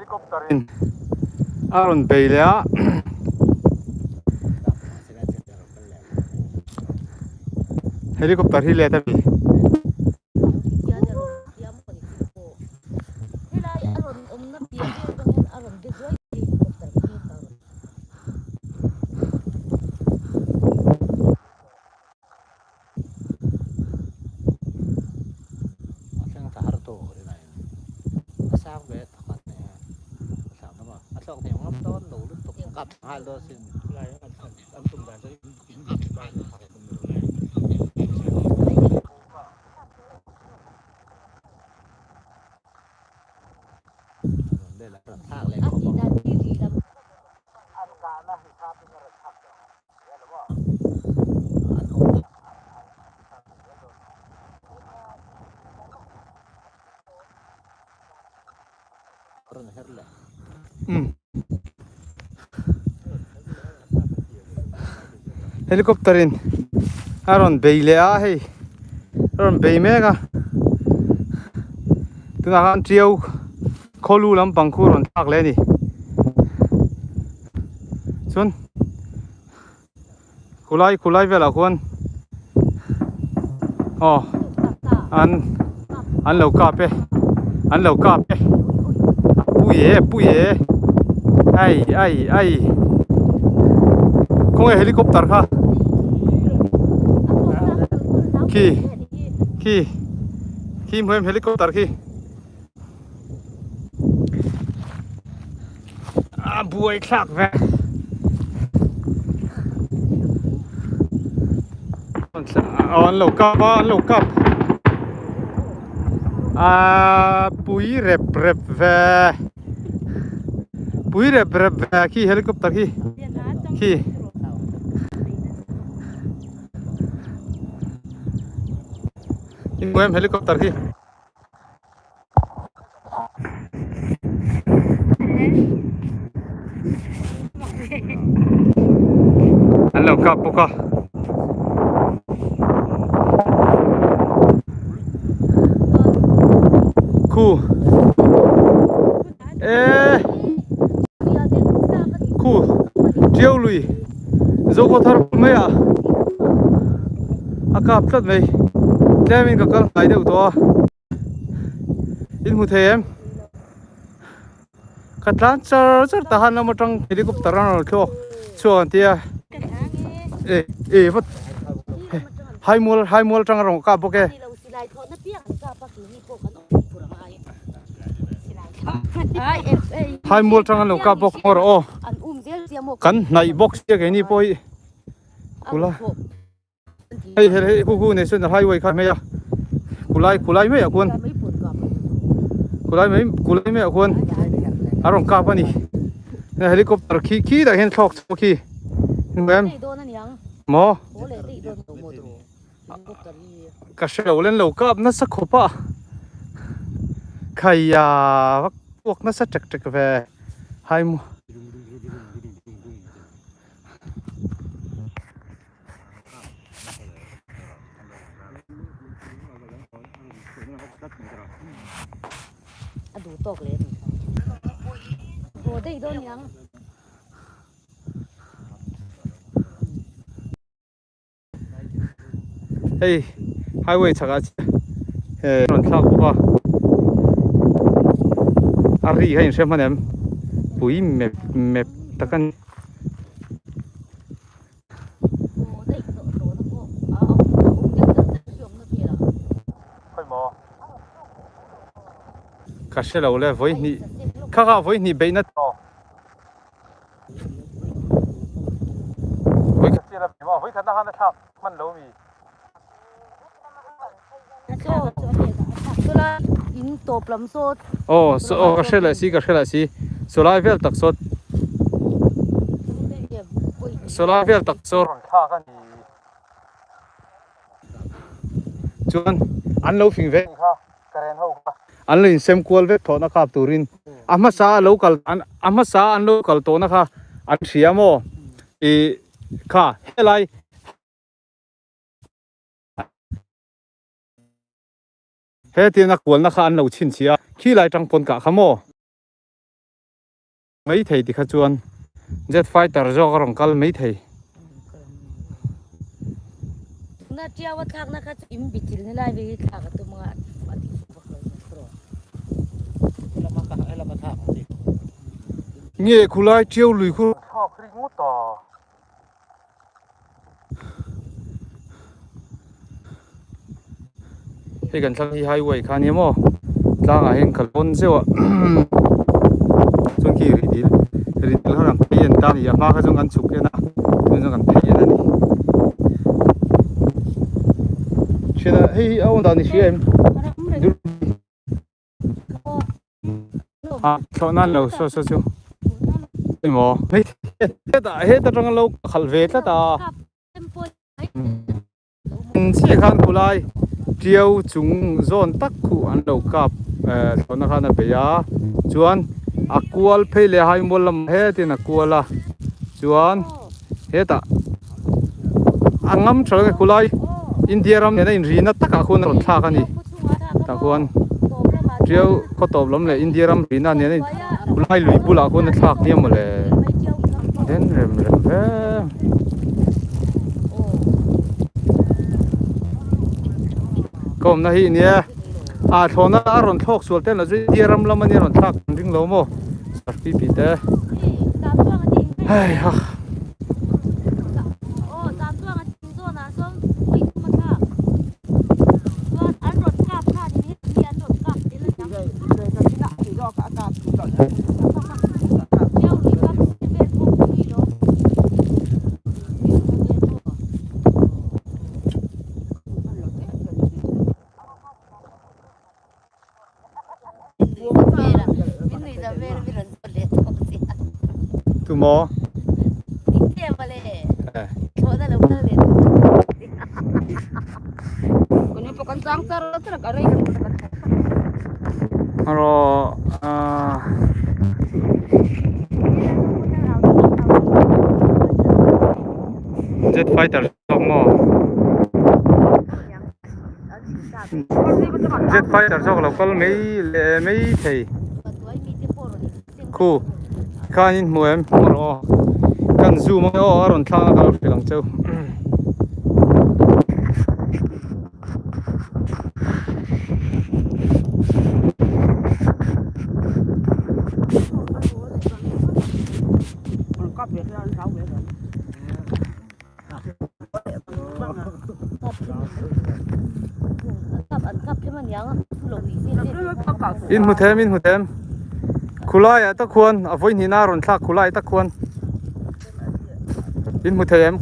helicopterin aron beilea helicopter hi le ta bi hai đô xin lại ăn tôm đàn cho đây là thác này có helicopterin aron beilea hei aron beimega tuna kan triau kholu lam pangkhu ron thak le ni chun kulai vela khuan an lo ka pe puye ai không helicopter kha khi mềm helicopter khi buổi khác về anh lục cấp bụi rep về khi helicopter khi mềm helicopter khi anh lục cấp buka khu triêu lùi dấu có thar mấy à cặp rất mấy đem mình các cái đều to in một thêm cắt lát chở tahan nó một trong helicopter nó kêu chuan tia vất hai mol trong rong cặp ok hai mol trong rong cặp ok rồi kan nai box kia cái ni poi kula hey hu national highway kha meya kulai me akun kulai me akun arong ka pani helicopter khi da hen thok khi ngem mo ka shelo len lo kap na sa khopa khaya wak na sa chak ve hai mo đủ tộc lên đây đâu nhá hey highway chaka ron thak ba ari hain sem hanem pui map takan ka shelo le voi ni kha voi ni beina voi ka tira ma voi thana hana thak man lo mi sola in top lam so ka shela si sola vel tak sot sola vel tak so ron tha ka ni chuan an lo fing ve kha karen ho kha an lo in sem kwal ve thona kap turin ama sa an local to na kha an thiamo kha helai he tina kwal na kha an lo chin chia khi lai tang pon ka khamo mấy thầy thì khá chuan jet fighter do cái rong kal mấy thầy na tia wa thak na kha im bitil ni lai ve thak tu ma ati bak lo pro Ela mata đi. nghe kulai chiêu lùi khu thọ kri ngu to thì gần sang highway khan hiếm mo lang à hen kalpon sewa chung ki ri tel haram yen ta ni ma kha chung an chuk na chung an phe na ni chena hei au da ni em à thọ nan lo so so chu ei mo hei ta rong lo khal ve ta ta si khan kulai triêu chúng zone tắc khu an đầu cặp thọ na khan be ya chuan aqual phei le hai molam he tin aquala chuan heta angam thal kulai India ram ne in rina taka khun ron thak ani ta khun triêu ko top lam le India ram rina ne kulai lui pula khun thak ni mo le den rem ve kom na hi nia a thona ron thok sual ten la ju India ram lam ani ron thak ding lo mo pi pi te ai ha tu mo aro jet fighter sok mo jet fighter sok lo kal mấy thầy khu khanin muem ro kan zoom o aron thla ka filang cheu in hutem kulai ta khuan avoi ni na ron thak kulai ta khuan in hutem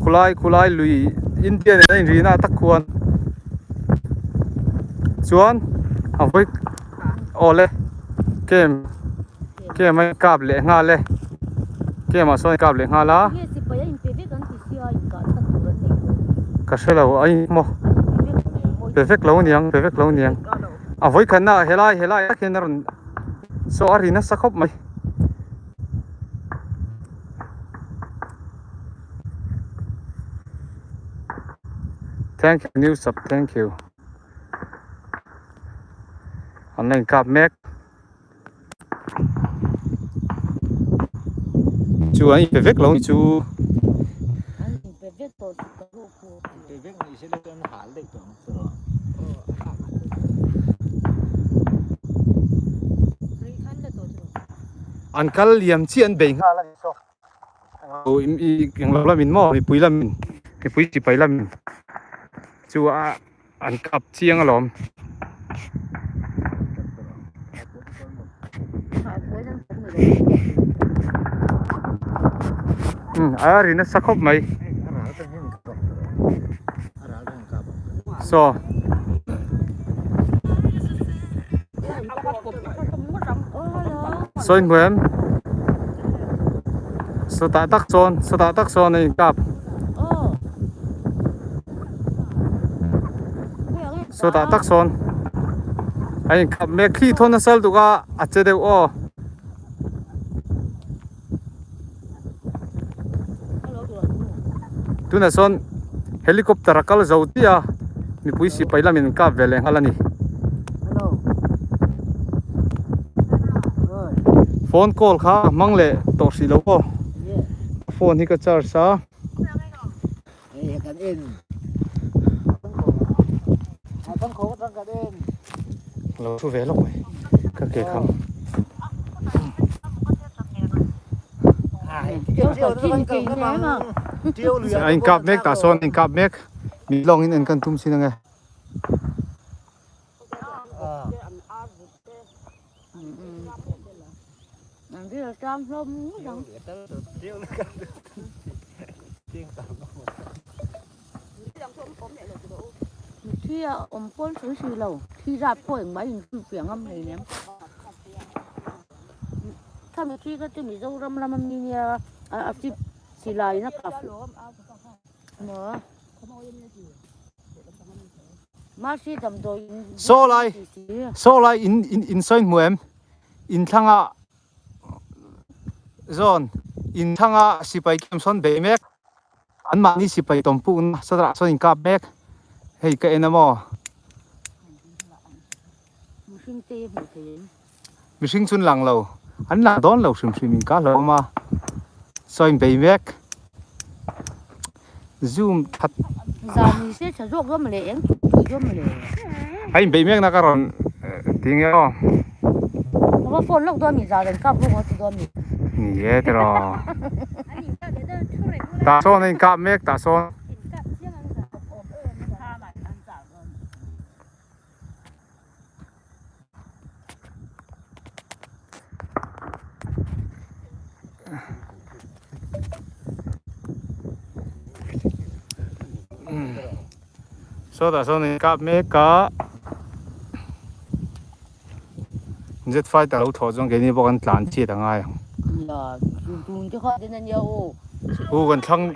kulai lui India ne in rina ta khuan chuan avoi ole kem mai kap le nga le kem a soi kap le nga la ka selo ai mo perfect lo niang avoi khanna helai ta ken ron so arina sakhop mai thank you new sub thank you online kap mek chu ai perfect lo chu Perfect ni sẽ được hả lịch rồi. an kal liam chi an be nga la ni so o i keng lo la min mo mi pui la min ke pui chi pai la min chu a an kap chiang alom a ri na sakhop mai so soin quem so ta tak son này cặp so ta tak son anh cặp mẹ khi thôn nó sel tụ cả à chơi đều o tu na son helicopter kal zau tia mi pui si paila min ka vele halani phone call kha mang le to si lo ko phone hi ka charge sa Ê, cần in. Con khổ con cần in. lo thu ve lo mai ka ke kham anh cặp mek ta son anh cặp mek mi long in anh kan tum sin nga Nàng kia là trăm lông chẳng khi con xuống xì lầu khi ra phổi máy hình phiền âm này némถ้ามีที่ก็จะมีเจ้าร่ำร่ำมันมีเนี่ยอาชีพศิลาอยู่นะครับเนอะมาชีดำโดย so lai in soin muem in thanga zon in thanga sipai kem son be mek an ma ni sipai tompu na sadra son in kap mek hei ka enamo มุชิงเต้หมูเต้น mi sing chun lang lo an la don lo sim sim in ka lo ma soin be mek zoom that จามีเส้นฉลก็มาเลยเองก็มาเลย ai be mek na karon ting yo เพราะว่าฝนลงตัวมีจาเดินกับพวกเขาตัวมี ni ye tro ta son in kap mek ta son so ta son in kap mek ka jet fighter lo tho jong ke ni bo kan tlan chi da ngai อย่าดูที่เขาเดินเยอะ u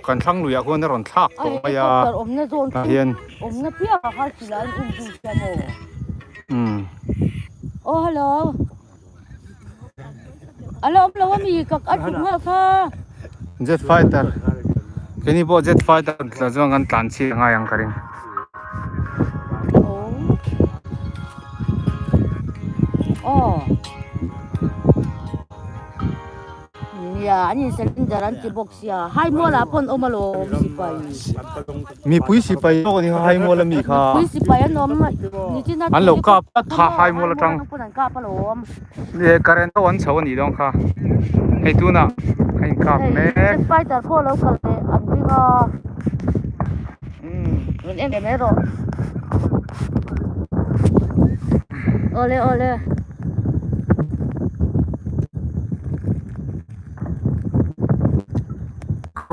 kan thang lu ya ko na ron thak ไอ้ ko ก็ ma ya เกิดอมเนี่ยโดน ka hian อมเนี่ยเพี้ยเขาสิลายดูแค่โมโอ้ฮัลโหลเราว่ามีกับอันถุงอะค่ะ jet fighter ke ni bo jet fighter la jong kan tlan chi ngai ang karing โอ้อย่าอันนี้เส้นจารันจีบอกเสียให้มัวละพนอมาโลสิไป mi pui si pai ko ni hai mo la mi kha คุยสิไปอันนมนี่ที่นั่น an lo ka pa tha hai mo la tang ปุ่นกาปะโลม ni current to an chaw ni dong kha hei tu na ai kap mek ไปแต่พวกเรากันเลยอันนี้ก็เงินเอ็มไม่รอโอเล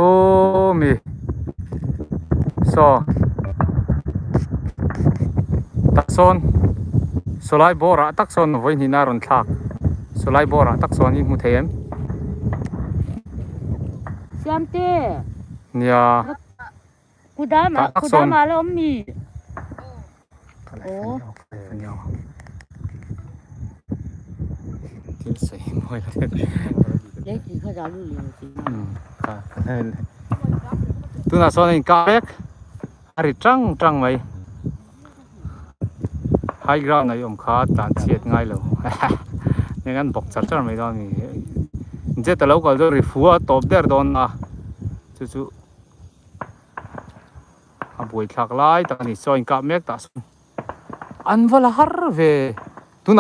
ko mi so tak son solai bora tak son voi ni na ron thak solai bora tak son hi mu them เสียมเต้ nia กูได้มาแล้วมีโอ้ tin sei moi la เล็กที่เขาจะรู้เรื่องจริง ka tu na son in ka mek ari trăng mai high ground này om kha tan chiat ngai lo nên bọc chặt chặt mấy đó thì giờ tao lâu còn rồi phua top der don à chú à buổi thạc lại tao thì soi cặp mét ta ăn vào là har về tu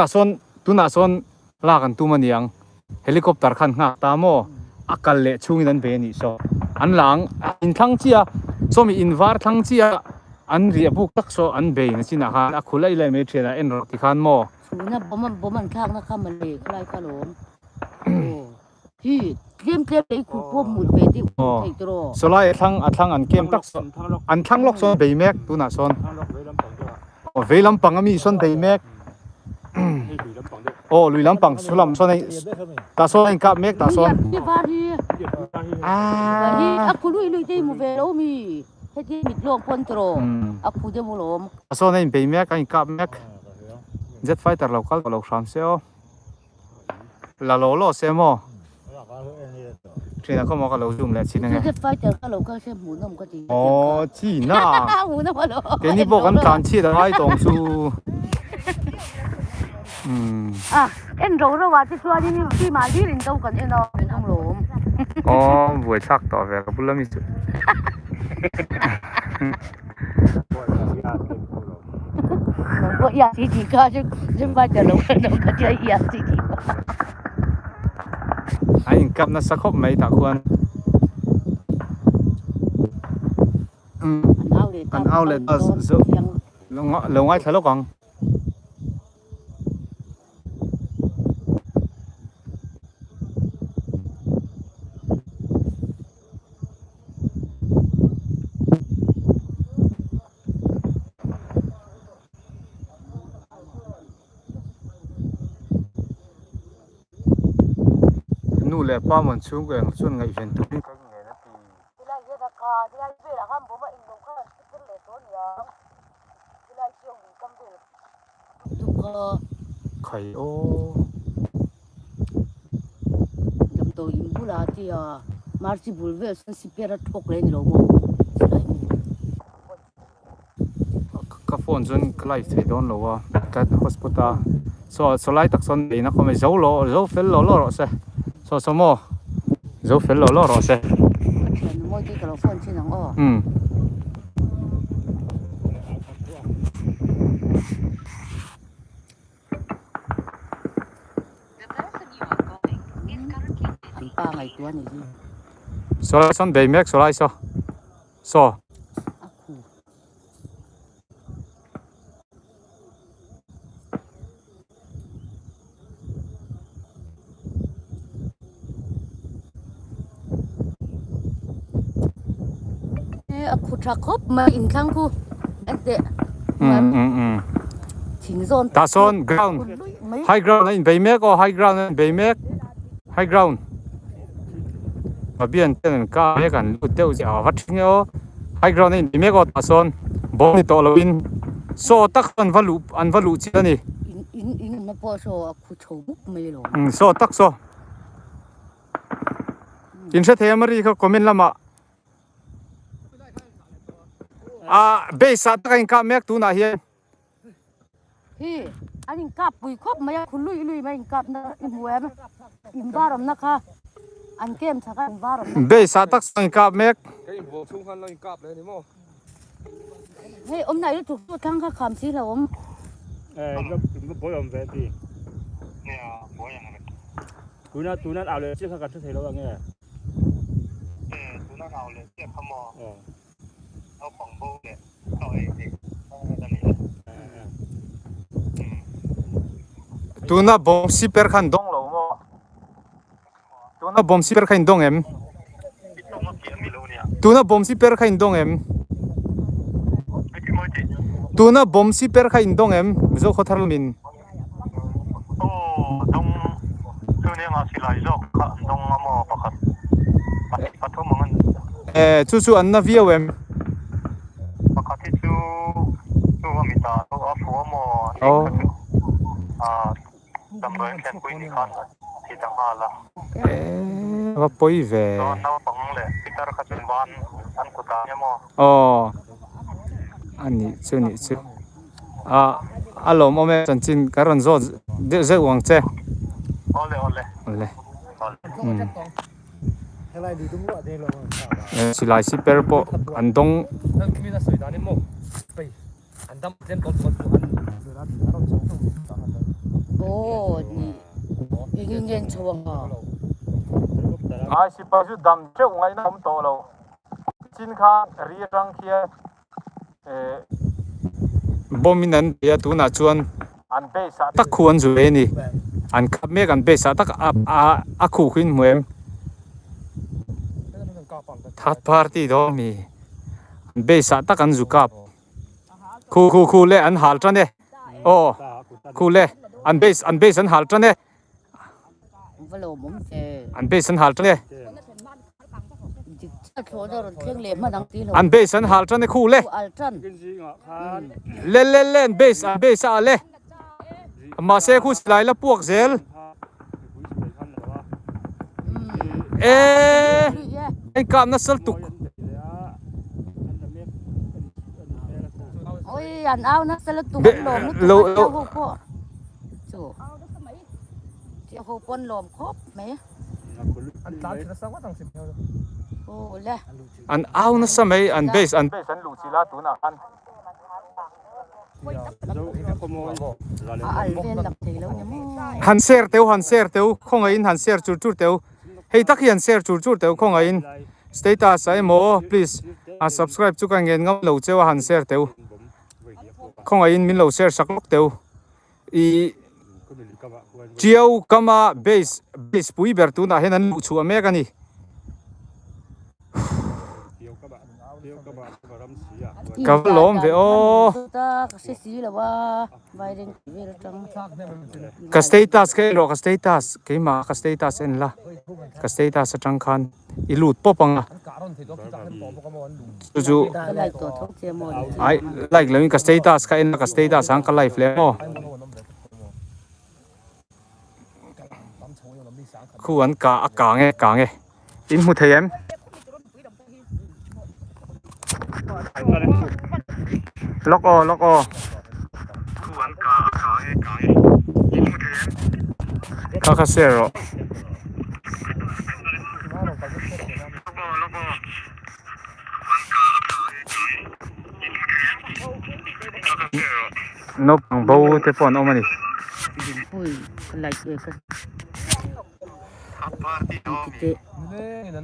na son la kan tu maniang helicopter khan nga ta mo akal le chung in be ni so an lang in thang chia so mi in var thang chia an ria buk tak so an be na china ha a khulai lai me thena en ro ti khan mo สูนะบ่มันข้างนะข้ามันเลยคลายขลมที่เตรียมเลยกูพวกหมุดไปที่ไทยตรอ so lai thang an kem tak so an thang lok so be mek tu na son o ve lam pang ami son be mek o lui lam pang sulam so nei ta so en kap mek ta son ที่บ้านที่นี่อะกูลุยที่มูเวโรมีให้ที่มิดโลกปนตรออะกูจะมูลม ta so nei be mek ai kap mek jet fighter local lo sham seo la lo se mo trina ko mo ka lo zoom le chin nga จะไฟแต่ก็เราก็แค่หมุนนมก็จริง o chi na หมุนนมมาโล ke ni bo kan kan chi da ai tong su อ่ะเอ็นรู้แล้วว่าที่ชัวนี่ที่มาที่รินเต้ากันเอ็นเอาเป็นต้องหลม อ๋อบัวชักต่อแบบกับบุญละมิสุ น้องก็อยากที่จีก็จะมาจะลงน้องก็จะอยากที่จี ไอ้กับนักสักคบไม่ตะควรอันเอาเลยลงไว้ทะเลาะกันนู่นแหละป้ามันช่วงแกงช่วงไงเห็นทุกที่ก็ยังไงนะปีที่ไรเยอะตะกาที่ไรเวลาข้ามผมว่าอิงลงข้างขึ้นเลยต้นยางที่ไรเชี่ยวหนึ่งกำเดียวทุกไข่โอ้จำตัวอิมพูลาที่มาร์ซิบูลเวลสันสิเปรัดทกเลยนี่เราบอกก็ฝนจนใกล้ถึงโดนแล้วว่าแต่ฮอสพิทอลสไลด์ตักสันดีนะเขาไม่เจ้าล้อเจ้าเฟลล้อเสียสมอเจ้าเฟลล้อเสียมอที่กระฝนชินังอ้อป้าไงตัวนี้สไลด์สันเบย์แม็กสไลด์ซอaku cakap main kangku ente ting zon ta zon ground high ground in baymek or high ground in baymek high ground mà biên tên ca mấy cái lụt tiêu gì ở vắt nhau high ground in baymek or ta zon bom ni to lawin so tak an valu chi ani in na po so aku chobuk mai lo so tak so in se the mari kha comment lama base at kain ka mek tu na hian hi anin kap pui khop maya khului mai kap na imwem imbaram na kha an kem thaka imbaram na base at kain ka mek cái bộ chung khăn lên cặp đấy đúng không? Hey om này tu thang kha kham si la om nó bố làm về đi tú nó ảo lên chiếc khăn thầy nó nghe tú nó ảo lên chiếc khăm mòเอาของโบเนี่ยต่อยเด็กtu na bom si per khan dong lo mo tu na bom si per khan dong em tu na bom si per khan dong em tu na bom si per khan dong em zo khothar minโอ้ดงคือเนี่ยมาสิไลจอกดงมาปะครับปะทุมมันchu an na view emปกติชูว่ามีตาตัวฟัวมอตำรวจแค่คุยนี่กันที่จังหวัดละว่าปอยเวตอนน้าปังเลยพิจารณาเป็นบ้านอันกุตาเนี่ยมอันนี้ชื่ออารมณ์โอเมจันจินการันโซเดี๋ยวจะวางเจ้โอเลอะไรดีตุ้งว่าเดี๋ยวเราสิไลสิเปอร์โปอันตงมีแต่สวยตานี่โม่ไปอันดำเต็มตัวอันเสือรัดเราชอบตรงนี้โอ้นี่เงินชวงสิปะจุดดำเจ้าไงนะผมโตแล้วจินข้าเรียรังเคียบ่มีนั่นเดียตัวน่ะชวนอันเบสตักควรจุเอนี่อันขับเมกันเบสตักคู่ขึ้นเหมือนทัดพาร์ตี้ดอมีเบสตักอันจุกับคู่เล่อันฮัลจันเน่โอ้คู่เล่อันเบสอันฮัลจันเน่อันเบสอันฮัลจันเน่อันเบสอันฮัลจันเน่คู่เล่เล่นเบสอะไรมาเซคู่สไลด์แล้วพวกเซลไอ้กามนัสลตุกโอ้ยอันเอานัสลตุกหลงนี่ตัวเจ้าพวก chỗ chị hồ quân lồm khốp mấy อันตามที่เราสร้างว่าตั้ง10 เดือน ô lẹ อันเอานะสมัยอันเบสอันลูซิลาตุนอัน ai lên lập thì lâu nhá mò หันเซอร์เตียวคงอินหันเซอร์จุดเตียวเฮ้ยตักยันเซอร์จุดเตียวคงอินสเตตัสไอ้โม please subscribe จุกันเงินงำเราเจ้าหันเซอร์เตียวคงอินมินเราเซอร์สักลูกเตียวอีเจียวกามาเบสปุยเบอร์ตุนอะเห็นนั้นลูกชัวเมกันนี่กับล้มเวโอ ta sẽ xí là ba vài đêm về là trắng กับสเตตัสแค่รอกับสเตตัสแค่มากับสเตตัสเอ็นละกับสเตตัสจังคันอีลูดป๊อปังอะ อันการันที่เราคิดจะให้ปอมก็มาวันดู จู่ cái này tổ thống chia một ไอ้ไลค์เลยกับสเตตัสแค่เอ็นกับสเตตัสสังกัดไลฟ์เลยโอ้ ไอ้มันโน่นน้ำเด็ดน้ำโชยน้ำมีสางขัน คู่อันกางเงอินมุทเทียมล็อกอคู่อันกางเงอินมุทเทียมคาเซโรนบบังบูเทปอนออกมาดิ ui cái này cái cái นี่นั่น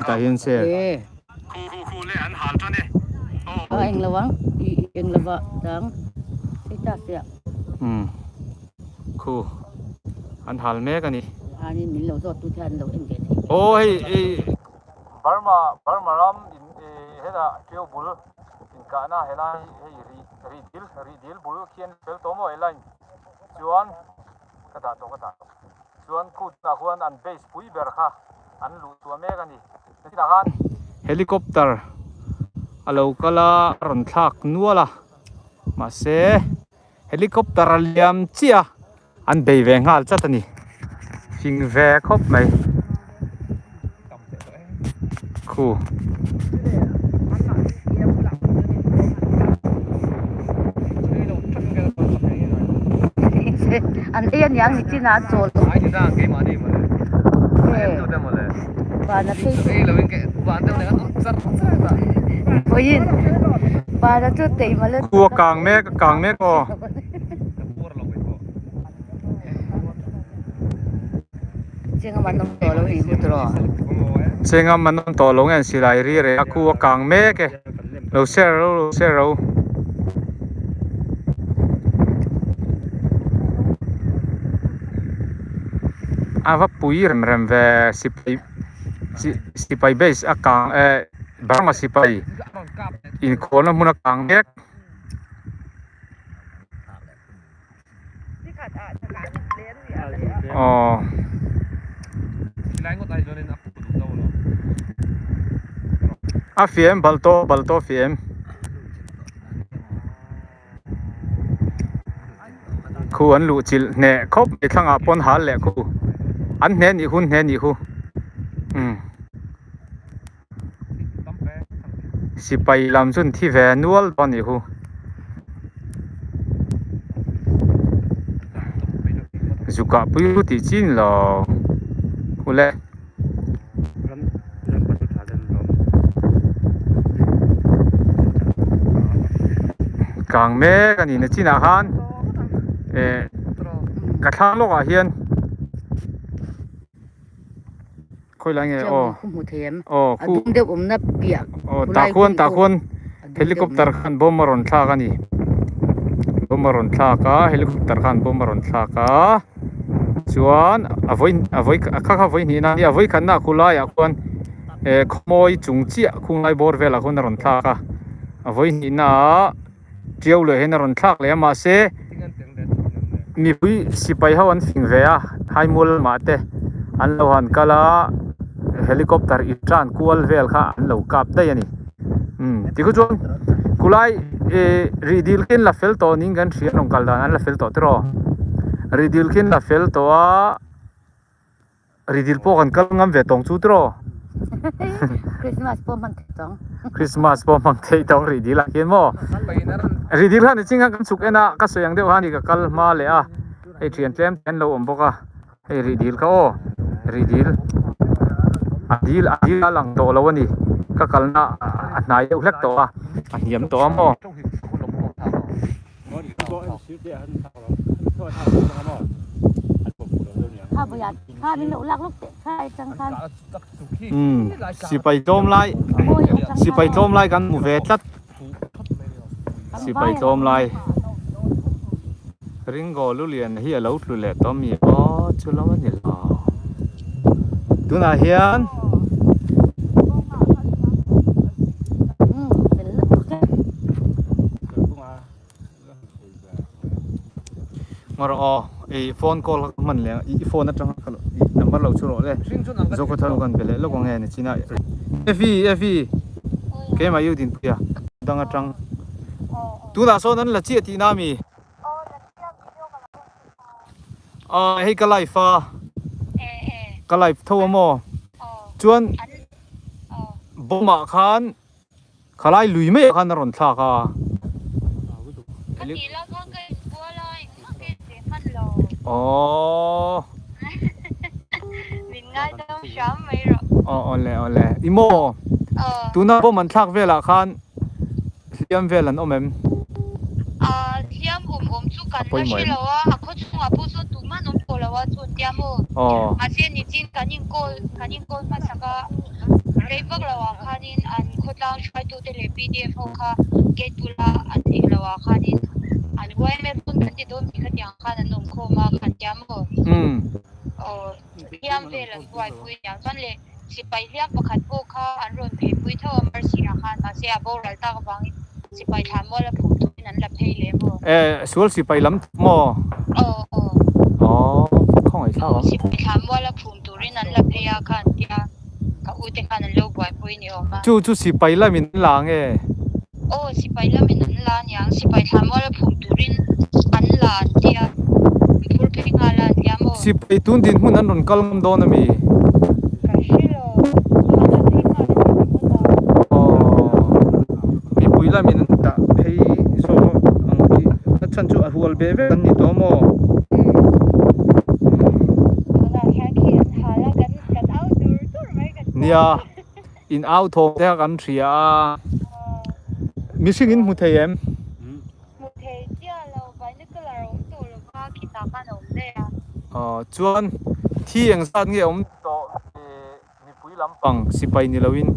ตาเห็นเสีย ê คู่เลยอันหาจนเนี่ย anh là vắng anh là vợ đáng cái ta sẽ คู่อันหาแม่กันนี่ anh ấy mình lâu rồi tôi thấy anh lâu anh về thì โอ้ยบาร์มารัมอินเฮดาเกี่ยวบุลอินกาน่าเฮลันรีดิลบุลเขียนเฟลโตโมเฮลันชวนกระดาษชวนคูดตะควนอันเบสปุยเบอร์ค่ะอันลูตัวแม่กันนี่ที่ทหารเฮลิคอปเตอร์อาลูกละรันทักนัวละมาเซเฮลิคอปเตอร์เลียมเชียอันเบย์เวงฮัลจัดนี่ฟิงเวคอบไหมคู่ anh yên nhang thì chín ăn rồi ไอ้ที่สร้างเกมมาดิมาเลยตัวเต็มหมดเลย bà nó thấy เอ้ยเราเป็นแกบ้านเต็มเลยก็สัตว์สัตว์ ôi yên bà nó chút tỉ mà lên คู่กลางแม่ก็ จะพูดเราไปพอ riêng mà nó to lâu thì hút rồi เชิงอ่ะมันต้องต่อลงอันสิไลรีเรอะคู่กลางแม่ก็เราเชื่อเราว่าปุ๋ยเริ่มสิไปเบสอากางบางมาสิไปอินโคนมุนกลางแม่อ๋อ แรงก็ตายจนนับดูเจ้าเนาะ อ่ะฟิล์มบัลโตฟิล์มคู่อันลูจิลเน่ครบอีกครั้งอ่ะปนหาแหละคู่อันเน้นอีกคู่ตั้มแปะ สิไปลำจุนที่แวนัวตอนอีกคู่จุกะปุยรู้ติจินหรอคู่เล่กลางแม่กันนี่นะจินอาหารกระทางโลกอาเฮียนค่อยละไงอ๋อ không hút thêm อ๋อ à คู่ đúng đều ốm nắp bịa อ๋อตาควรเฮลิคอปเตอร์ขันบอมมารอนทากันนี่บอมมารอนทากะเฮลิคอปเตอร์ขันบอมมารอนทากะชวนอภัยข้านี่นะอภัยขันน่ะคุลายอ่ะคนขโมยจุงเจียคุงไล่บอร์เวลาคนรอนทากะอภัยนี่นะเจียวเลยเห็นรอนทากเลยมาเซมีปุยสิไปหาวันฟิงเวียให้มูลมาเตอันเราหันกะละเฮลิคอปเตอร์อีทรานกูลเวลค่ะอันเรากลับได้ยันนี่ที่คุณชวนกุไลรีดิลคินลาเฟลตัวนิ่งกันเสียน้องกัลดานันลาเฟลตัวตรอรีดิลคินลาเฟลตัวรีดิลพวกกันกัลงำเวทตรงจุดรอ Christmas po man tong คริสต์มาสพอมังเทยต้องรีดิลคินโม ไปนั่น รีดิลฮันจริงๆกันสุกเอ็นะก็สวยอย่างเดียวฮันนี่ก็กัลมาเลยอ่ะ ให้เทียนเต็มเต็นเราอมพกให้รีดีลเขารีดีลดีลหลังโตแล้ววันนี้ก็กันนะนายเล็กโตเหี่ยมโตมั้ง trong thì con lồng bông thảo nó đi có anh xíu địa hơn thảo lắm thôi thảo lắm nó mỏ anh phục vụ được đâu nhỉ ข้าประหยัดข้านี่ลูกลักลูกเตะข้าจังคัน สิไปโจมไล่ โอ้ยจังคัน สิไปโจมไล่กันหมู่เวทลัดสิไปโจมไล่ริงโกลุเลียนเฮียแล้วลุเล่ต้อมีอ๋อชุลวันนี่ล่ะตัวน่ะเฮียน เป็นลูกแก่ มารอไอโฟนคอลมันเลยอีโฟนนั่นจังกันอีนัมเบอร์เราชุดเลยจกทะลุกันไปเลยลูกว่าไงเนี่ยจีน่าเอฟีแกมาอยู่ดินพี่อะดังจังตัวน่ะโซนั้นละเจี๊ยตีน้ามีให้กระไลฟ้ากระไลทั่วหม้อจวนบ่มาคันขลายลุยไม่คันนรนทากา Thì nó có cái búa lôi, nó cái phân lồ. อ๋อ Mình ngay trong xóm mấy rồi. อ๋อเลยอีโมตัวน่ะบ่มันทักเวลาคันเลี้ยงเวลันอมเอ็ม Liam chú cần nó xí lồ á, có chung là bố số tụ mà nó bố lồ á, chung tiêm mô. อ๋อ Mà xin thì chín cả những cô mà sao cả lấy vắc lồ á, khá nên anh khốt lang xoay tụ để lấy PDF hô khá, kết tụ là anh đi lồ á khá nên anh quay mẹ phương cần thì đôi mình khá nhàng khá là nông khô mà khá tiêm mô. Liam về là quay bùi nhàng văn lệ, si bay liam và khát bố khá anh rồi phê bùi thơ mà xí ra khá mà xe bố lại ta vang si bay tham mô là phụ tụ nên là phê lệ mô. สวลสิไปล้ำหม้ออ๋อข้องไอ้ข้าว Si bay tham mô là phụ tụ nên là phê à khá tia, cả ưu tế khá là lâu quay bùi nhiều mà. จู่สิไปแล้วมินลางSi bay là mình ăn lan nhàng, si bay tham mô là phụ tụ nên ăn lan tia, phụ phê ngà lan tia mô. สิไปตุนดินหุ่นนั้นนนกลมโดนมี Cả xí lồ, mà là phê ngà lan tia mô. อ๋อมีปุยแล้วมินตะให้โซอังกีฉันจู่หัวเบเวกันนี่ตัวหม้อ Là khá khiến hả là gần áo dùr dùr mấy gần. เนี่ยอินเอาทงแต่กันเสียมิชิงินมุเทียม Một thế chia lầu vậy nó cứ là rống tụ lầu qua khi ta khá nồng đây à. จวนที่ยังสั้นเงี้ยโตมีปุยลำปังสิไปนี่ละวิน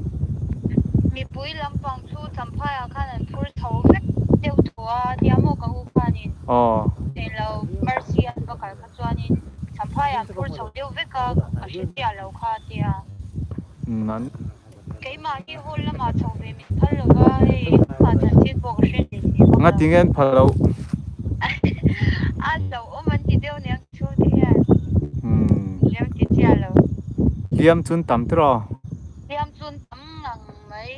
Mi bùi lâm bằng chú thầm phai à khá là phur thấu vết tiêu thua tia mô cả hù khá nhìn. อ๋อ Để lầu mercy ăn và cả khá chua nhìn. Thầm phai à phur thấu tiêu vết cả xí tia lầu khá tia. นั้น Cái mà đi hôn là mà thấu về mình thân lầu ba hay mà thật chết bộ cái chuyện gì. งั้นทิ้งเงินพะเรา À lầu ôm anh chị tiêu nè chú tia. Liam chị chia lầu. เลี้ยมจุนต่ำตรอ Liam chun tắm ngang mấy.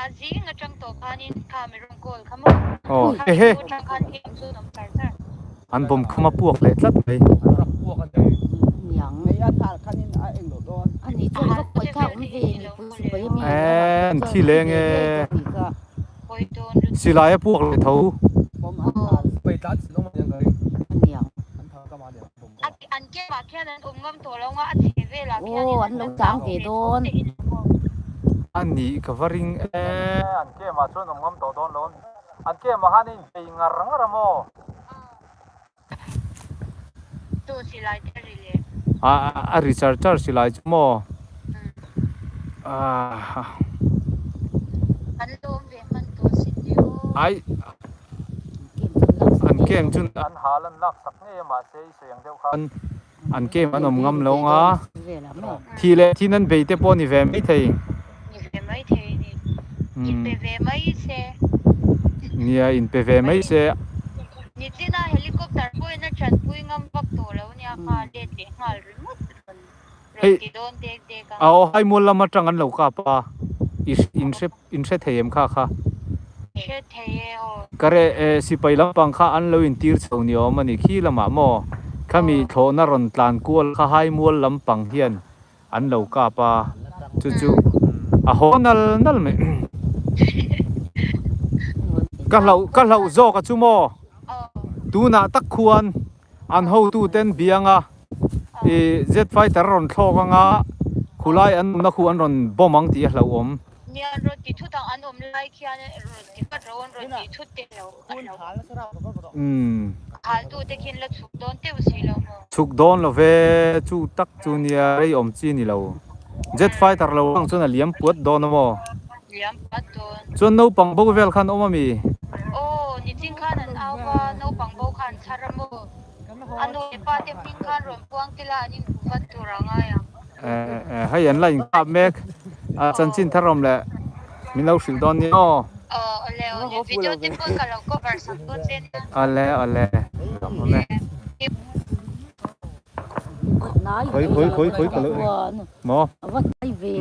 À dĩ ngã trăng tổ khá nhìn khá mê rung gồl khá mô. อ๋อ Khá เฮ้ chú trăng khá nhìn chú nóng trái sơ. อันผมเข้ามาพวกเลยทัดเลย buộc anh đây หยัง mấy anh thà khăn nên ai anh đổ đòn อันนี้จนก็ไปข้าวไม่ดีนี่ปุ๊บไปมี ที่เลง Bồi tôn สิลายพวกเลยเท่า bom ăn thà bây tát nó màยังไง อันหยัง anh thà các bạn điểmผม อันเก็บมาแค่นั้นงำตัวแล้วว่าอันเทเวลา โอ้ แค่นี้ อันลงจางเกโดน อันนี้ก็วาริงอันเกมาชวนงมต่อโดนล้นอันเกมาฮันนี่ไปงารังระโม ตัวสิไลเตอร์เลย รีเสิร์ชเตอร์สิลายโม อันโดมเวมันตัวสิเดียว ไออันเกมจุนอันหาลันลักสักเนี่ยมาเสียงเดียวกันอันเกมอันนมงำลงอ่ะ เวลาแม่ ทีเลที่นั่นไปเตปอนี่เวไม่เท นี่เวไม่เทนี่ยินเปเวไม่เซ เนี่ยอินไปเวไม่เส นี่ที่น่าเฮลิคอปเตอร์ปุ้ยน่าฉันปุ้ยงำปักตัวแล้วเนี่ยค่ะเด็ดเด็กมาหรือมุดรถที่โดนเด็กเด็กกัน เอาให้มูลละมาจังกันเหล่ากาปะอินเซเทียมค่ะ เชื่อเทโอ ก็เรสิไปลำปังข้าอันเราอินตีร์เสาเหนียวมันอีกขี้ละหมาโมข้ามีโทนรนตานกวลข้าให้มูลลำปังเฮียนอันเหล่ากาปะจู่ๆโหนั่นไม่ก็เราโจกับจูโม เออ ดูน่าตักควร an ho tu ten bianga e jet fighter ron thlok anga khulai an na khu an ron bomang ti hlo om nia ro ti thu tang an lai khian ro ti ka ron ti thu te lo hal tu te kin la chuk don te usi lo mo chuk don lo ve chu tak chu nia rei om chi ni lo jet fighter lo ang chuna liam puat don mo liam paton chun no pang bo vel khan omami o ni ting khan an awa no pang bo khan charamo anu e pa te ping khan ron puang tila anin fat turanga ya hay an la in kap mek a chan chin tharom le min lo sil don ni o ole o video te pon ka lo cover sam to chen ale khoi ka lo mo wat ai ve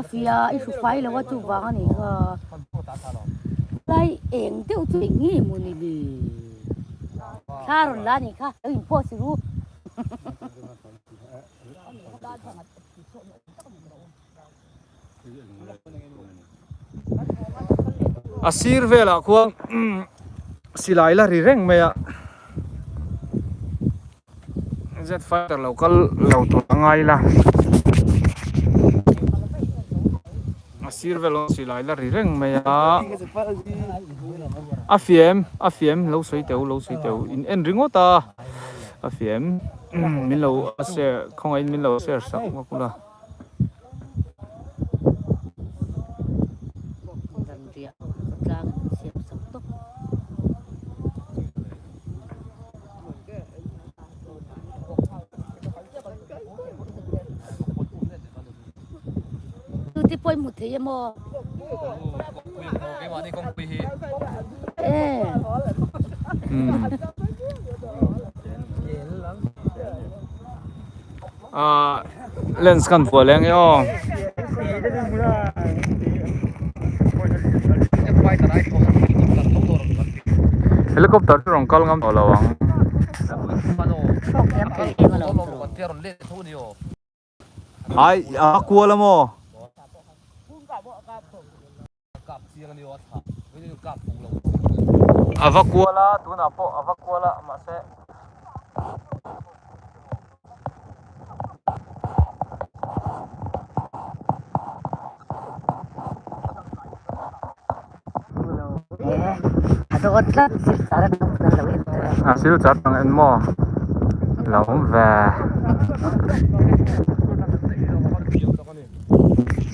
afia isu fai lo chu wang ni ga lai eng te u chu ngi mu ni bi karon la ni ka in po si ru asir vela khuang silai la ri reng meya jet fighter local lo to angai la asir velo silai la ri reng meya afiem lo soi teu in en ringota afiem min lo ase khongai min lo share sak ma kula ti poi mu the mo lens kan po leng yo helicopter rong kal ngam to lawang ai aqua mo avakuala tuna po avakuala mase sil chat ang en mo lawm ve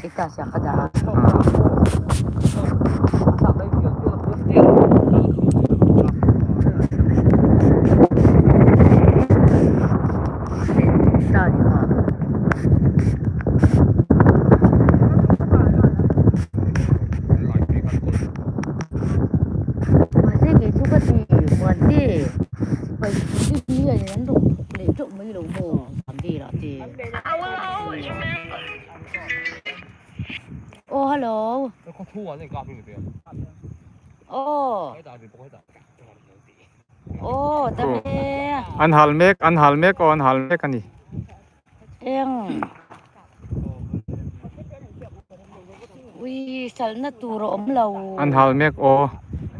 sita siya kada Oh, hello. Oh. Oh, tame. an halmek on halmek ani Eng. Ui, sal na turo om lau. an halmek o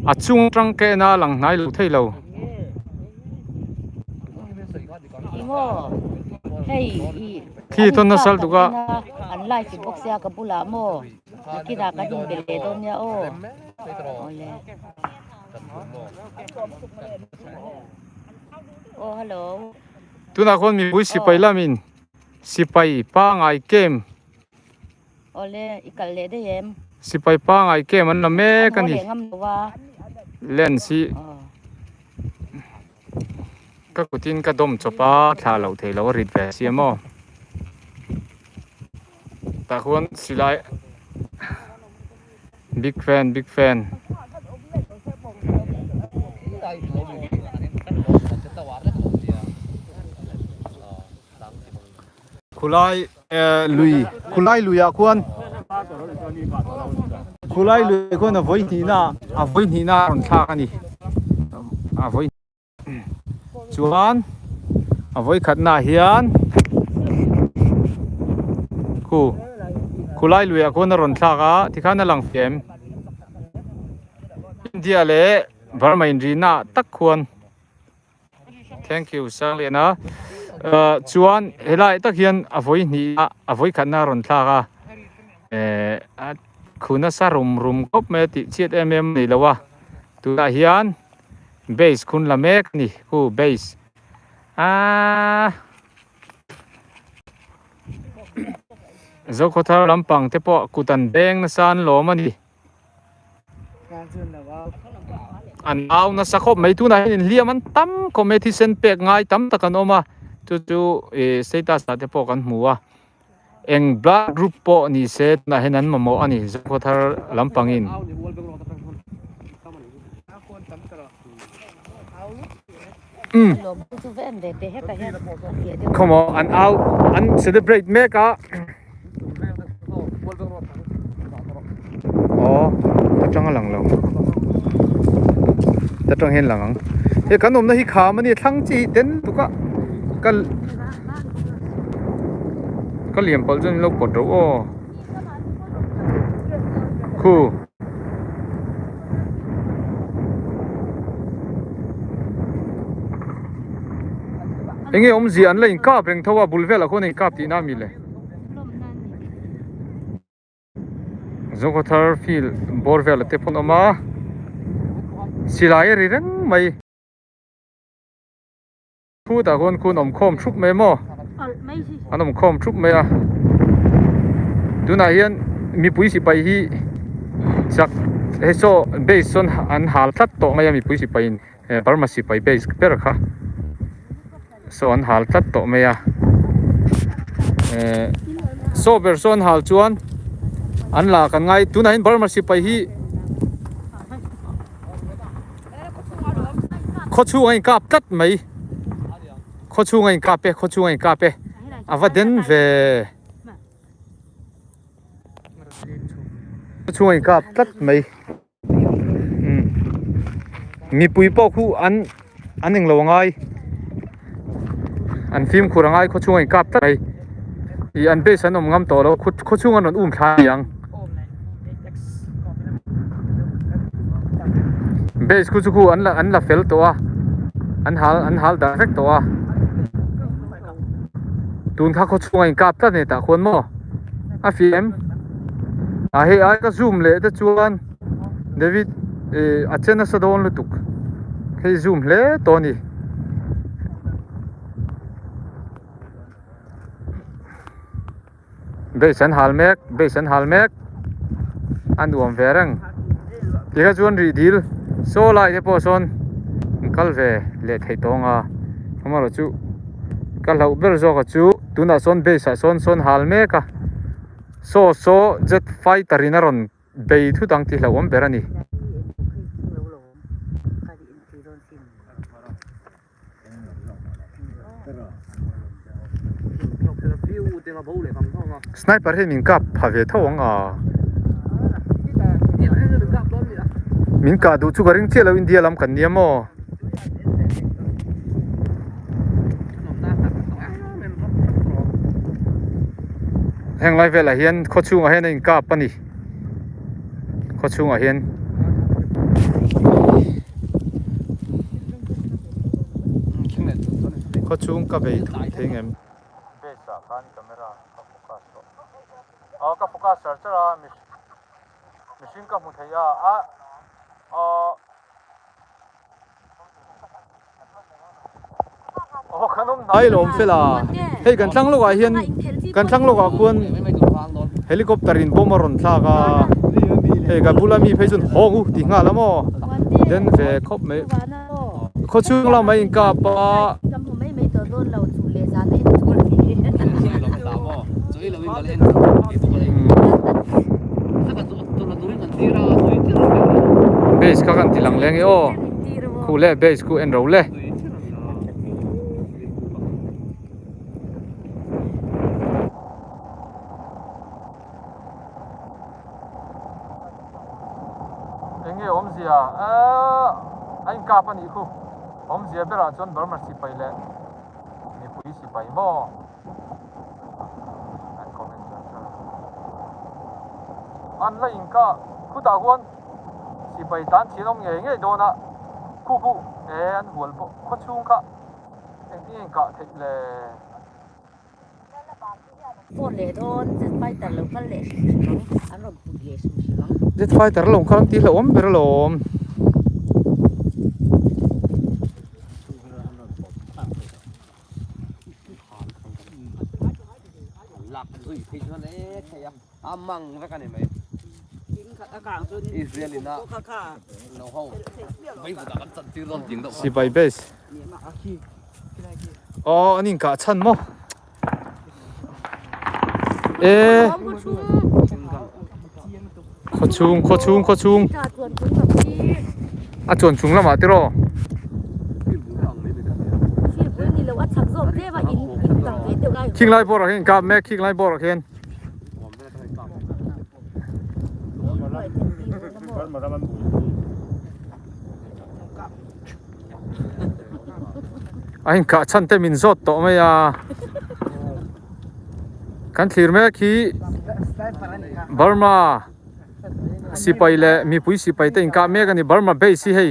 achung tang ke na lang nai lu thei lo Ingo. Hey, thi ton na sal tuka an lai fi box ya ka bula mo. Kita ka ding bele don ya o. Ole. Oh, hello. tuna kon mi bui sipai lamin sipai pa ngai kem Ole, ikal le de yem. sipai pa ngai kem an na me kani Ngam wa. len si Oh. ka kutin ka dom chopa thla lo thei lo rit ve siamo ta khon silai big fan khulai lui ya khuan khulai lui khon a voi ni na ron thla ani a voi chuan a voi khatna hian khulai lui a khon a ron thla ga tikhan a lang fiam India le Burma in rina tak khuan thank you sang le na chuan helai tak hian avoi ni avoi khanna ron thla ga khuna sa rum kop me ti chiat nei lawa tu la hian base khun la mek ni ku base zo khothar lampang te po kutan beng na san lo mani an au na sakhop mai tu na in liam an tam committee sen pek ngai tam takan oma chu status ta te po kan hmuwa eng blood group po ni set na henan mamo ani zo khothar lampangin come on an au an celebrate meka ta chang lang lo ta chang hen lang he kanom na hi kha mani thlang chi ten tuka ka liam pal jon lo pot ro khu enge om ji an lein ka breng thowa bulvel ko nei kap ti na mi le zokothar fil borvel te phon oma silai ri reng mai khu ta gon kun om khom thup me mo anom khom thup me a tuna hian mi pui si pai hi chak he so base son an hal that to mai mi pui si pai parma si pai base per kha so an hal that to me a so ber son hal chuan an la kan ngai tuna hin parma si pai hi khochu ngai kap tat mai khochu ngai kape avaden ve khochu ngai kap tat mai mi pui po khu an eng lo ngai an film khurangai khochu ngai kap tat mai I an be san om ngam to lo khochu ngan on thla yang base khu chu an la fel to a an hal direct to a tun kha khochu ngai kap tat ne ta khon mo a film a he ai ka zoom le ta chuan David achena sadon lutuk he zoom le toni Besan halmek an duam verang tiga chuan ri dil so lai te po son kal ve le thei tonga amaro chu kal lau ber zo ka chu tuna son besa son halmeka so jet fighter inaron bei thu tang ti hlawam berani sniper he min kap phave thawang a min ka du chu garing chelo india lam kan niamo heng lai vela hian khochunga hen in kap pani khochunga hian khochung ka bei thengem besa kan camera ka focus chara machine ka muthaya khanom nai lom fela hei kan thlang loga hian kan thlang loga kun helicopter in bomberon thlaga hei ka bulami phejun hongu ti nga lamo den ve khop me khochung la mai ka pa base ka kan tilang leng o khule base ku en ro le enge omzia ain ka pani khu omzia bera chon burma si paile ni pui si pai mo an comment an la inka khu da gon si pai tan chinom nge dona khu an hol po khochung ka ถึงที่เกาะถึงเลย ฝนเลยโดนจะไปแต่เราก็เลยอันนั้นปุยสุดมั้ง จะไฟแต่ละลมเขาตีหลมไปละลม หลักสุยพิจารณาแค่ยังอามังสักกันไหม อิสราเอลนะเราห้องไม่รู้จักกันจัดที่ร้อนจริงต่อ สิไปเบสอ๋ออันนี้กะชันมั้งเอ๊ะขอชุงถ้าชวนคุณแบบที่ อ่ะจวนชุงละมาติโร ที่เพื่อนนี่เราว่าชักโซ่เท่ว่าอินต่างเดียวกัน คิงไลบอร์เห็นกับแม่คิงไลบอร์เห็น มันมาแล้วมัน ไอ้กะชันเตมินสดต่อไหมอ่ะกันทีร์แม่คีบาร์มาสิไปเลยมีปุยสิไปแต่อินกะแม่กันนี่บาร์มาเบสสิให้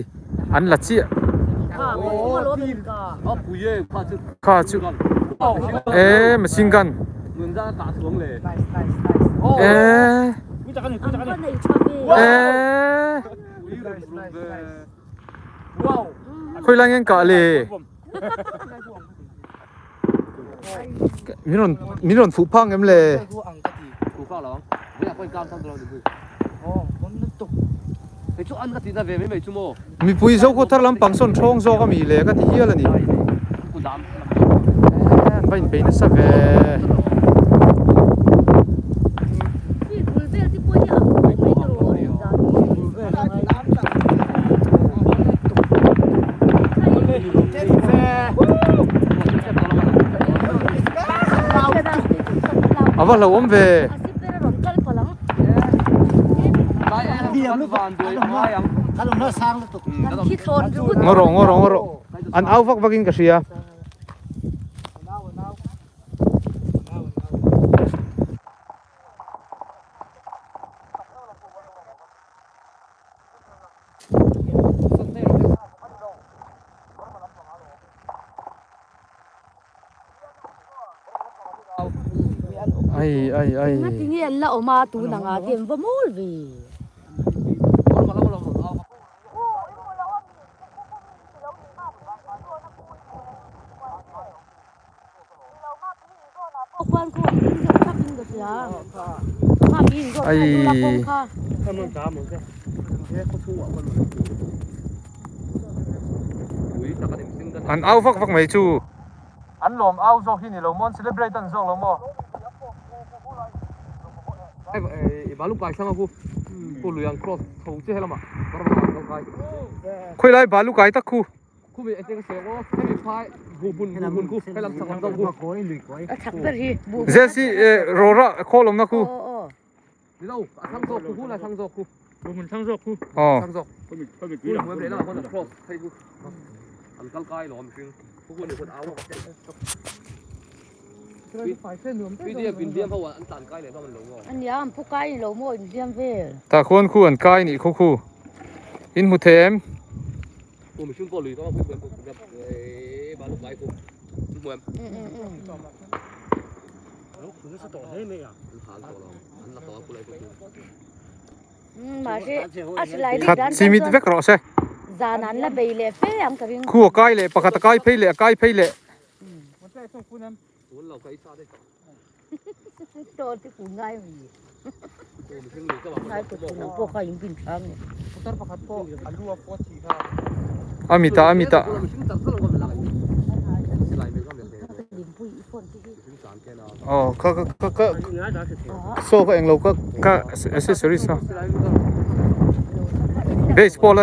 อันละจี ค่ะโอ้โหรถมันก็ อ๋อผู้ใหญ่ข้าศึก ข้าจุเอ๊ะมาชิงกัน เหมือนจะด่าทวงเลย เอ๊ะ กูจะกันนี่กู อัน จะกัน ก็ นี่ ในชอบเอง เอ๊ะ ว้าว คุยอะไรกันกะเลยมีนนฝูพังเอ็มเลย กูเข้าหรอไม่อยากไปการทำตลอดเลยอ๋อมันตกไอ้ช่วงอันก็ติดนะเว้ยไม่ชั่วโมง มีปุยโซกุทารลำปังส่วนช่องโซก็มีเลยก็ที่เฮียแล้วนี่ กูดำ ไปเป็นสักเอ ที่คุณเบลที่พูดเนี่ยไม่รู้จ้ะเอาว่าเราอมเว ไปเบี้ยไม่ฟันด้วยมายัง ที่โทน งอรออันเอาฟักกินกระเชีย ai Nga tingin la umatu na nga din vamulvi. Kwan ko din sa takin da siya. Mabin ko ay la kong ka. ถ้ามันตามเหมือนกันแค่เขาชั่วมัน อุ้ยตะกันถึงกัน an au vak mai chu an lom au zo hi ni lo mon celebrate an zo lo mo ไอ้บาลูกไก่ช่างกูกูเลี้ยงครอสถูกเจ๊แล้วมั้งบาร์มาลูกไก่ khoi lai balu kai ta khu กูมีไอ้เจ๊เสียว่าให้มีพายกูบุญกูให้ลำสังต้องกู Atak beri bu. zesi rora kholom na khu Oh. นี่เราช่างโซกูนะช่างโซกู ดูมันช่างรอกกู oh ช่างโซ เขามี กูเหมือนเลยนะคนครอสให้กูอันใกล้ๆหรอมจริงพวกกูเนี่ยคนเอาวิธีบินเบี้ยเพราะว่าอันตันใกล้เลยเพราะมันหลง An yam pukai lo mo diam vel. ta khon khu an kai ni khu in mu them กูมีชื่อปอลุยต้องมาพูดแบบบาลูกไก่กูเหมือน แล้วคือสตอให้เลยอ่ะ หาตัวเราอันละตัวกูเลยกู Ma se aslai khat simit vek ro se zanan la beile fe am karing. khu kai le pakhat kai phei le ส่วนเราใครซาได้ To ti ku ngai mi. กูมีชื่อหรือก็ว่า Ngai ku tu po ka yung bin chang ni. Putar pakat po alua po chika amita กูมีชื่อตัดก็ลงกันเลยสไลด์ไม่ก็ไม่เป็น Lim pui phon ti. ชื่อสารแค่นั้น oh ka ง่ายจังสิ so ka eng lo ka accessories ha สไลด์ไม่ก็ baseball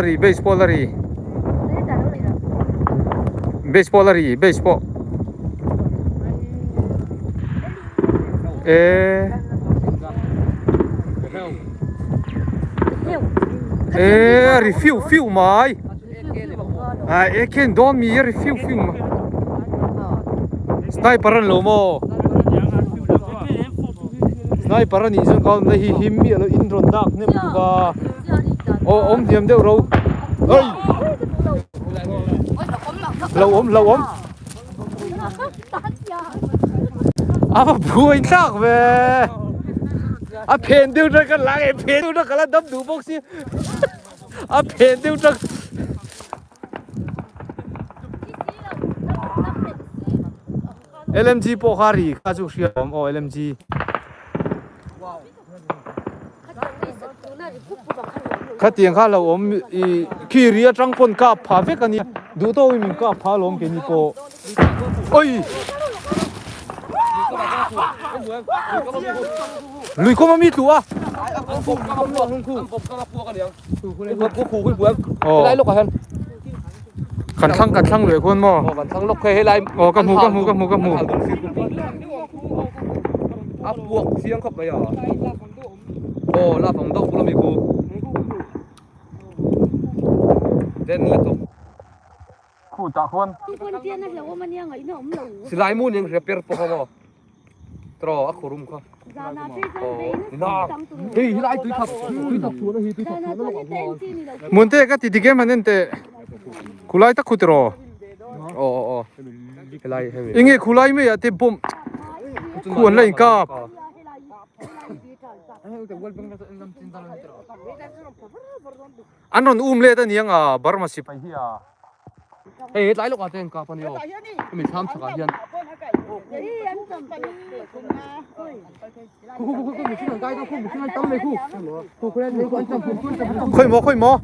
review mai ken don mi review ma sniper an lo mo sniper ni sang kaun na hi him mi lo in ron dak ne ga o om diam deu ro oi lo om à mà bùi chắc về à phèn tiêu ra cái lại phèn tiêu ra cái là đâm đủ bốc xí à phèn tiêu ra LMG Pokhari ka chu hria om o LMG khát tiền khá là ốm khi ria trăng pon cả phá vết cái này đủ tôi mình cả phá lom cái này po ôi lùi có mà mít lúa lại lúc hả cẩn thăng lùi con mò còn thằng lúc hay lại cầm hù áp buộc xiên khóc bây giờ là phòng đốc của mình khu tên là tổ khu tạ con si lại muốn những repair po không tro ác khổ không na đi lại túi thập xuống nó hi túi thập xuống nó muốn thế cái thì cái mà nên thế kulai ta khutro lại inge kulai me ate bom khuan lai ka anon le ta niang a barma si pai hi a ê lại lúc à tên cả phần nhiều mình tham gia cả hiền khôi mò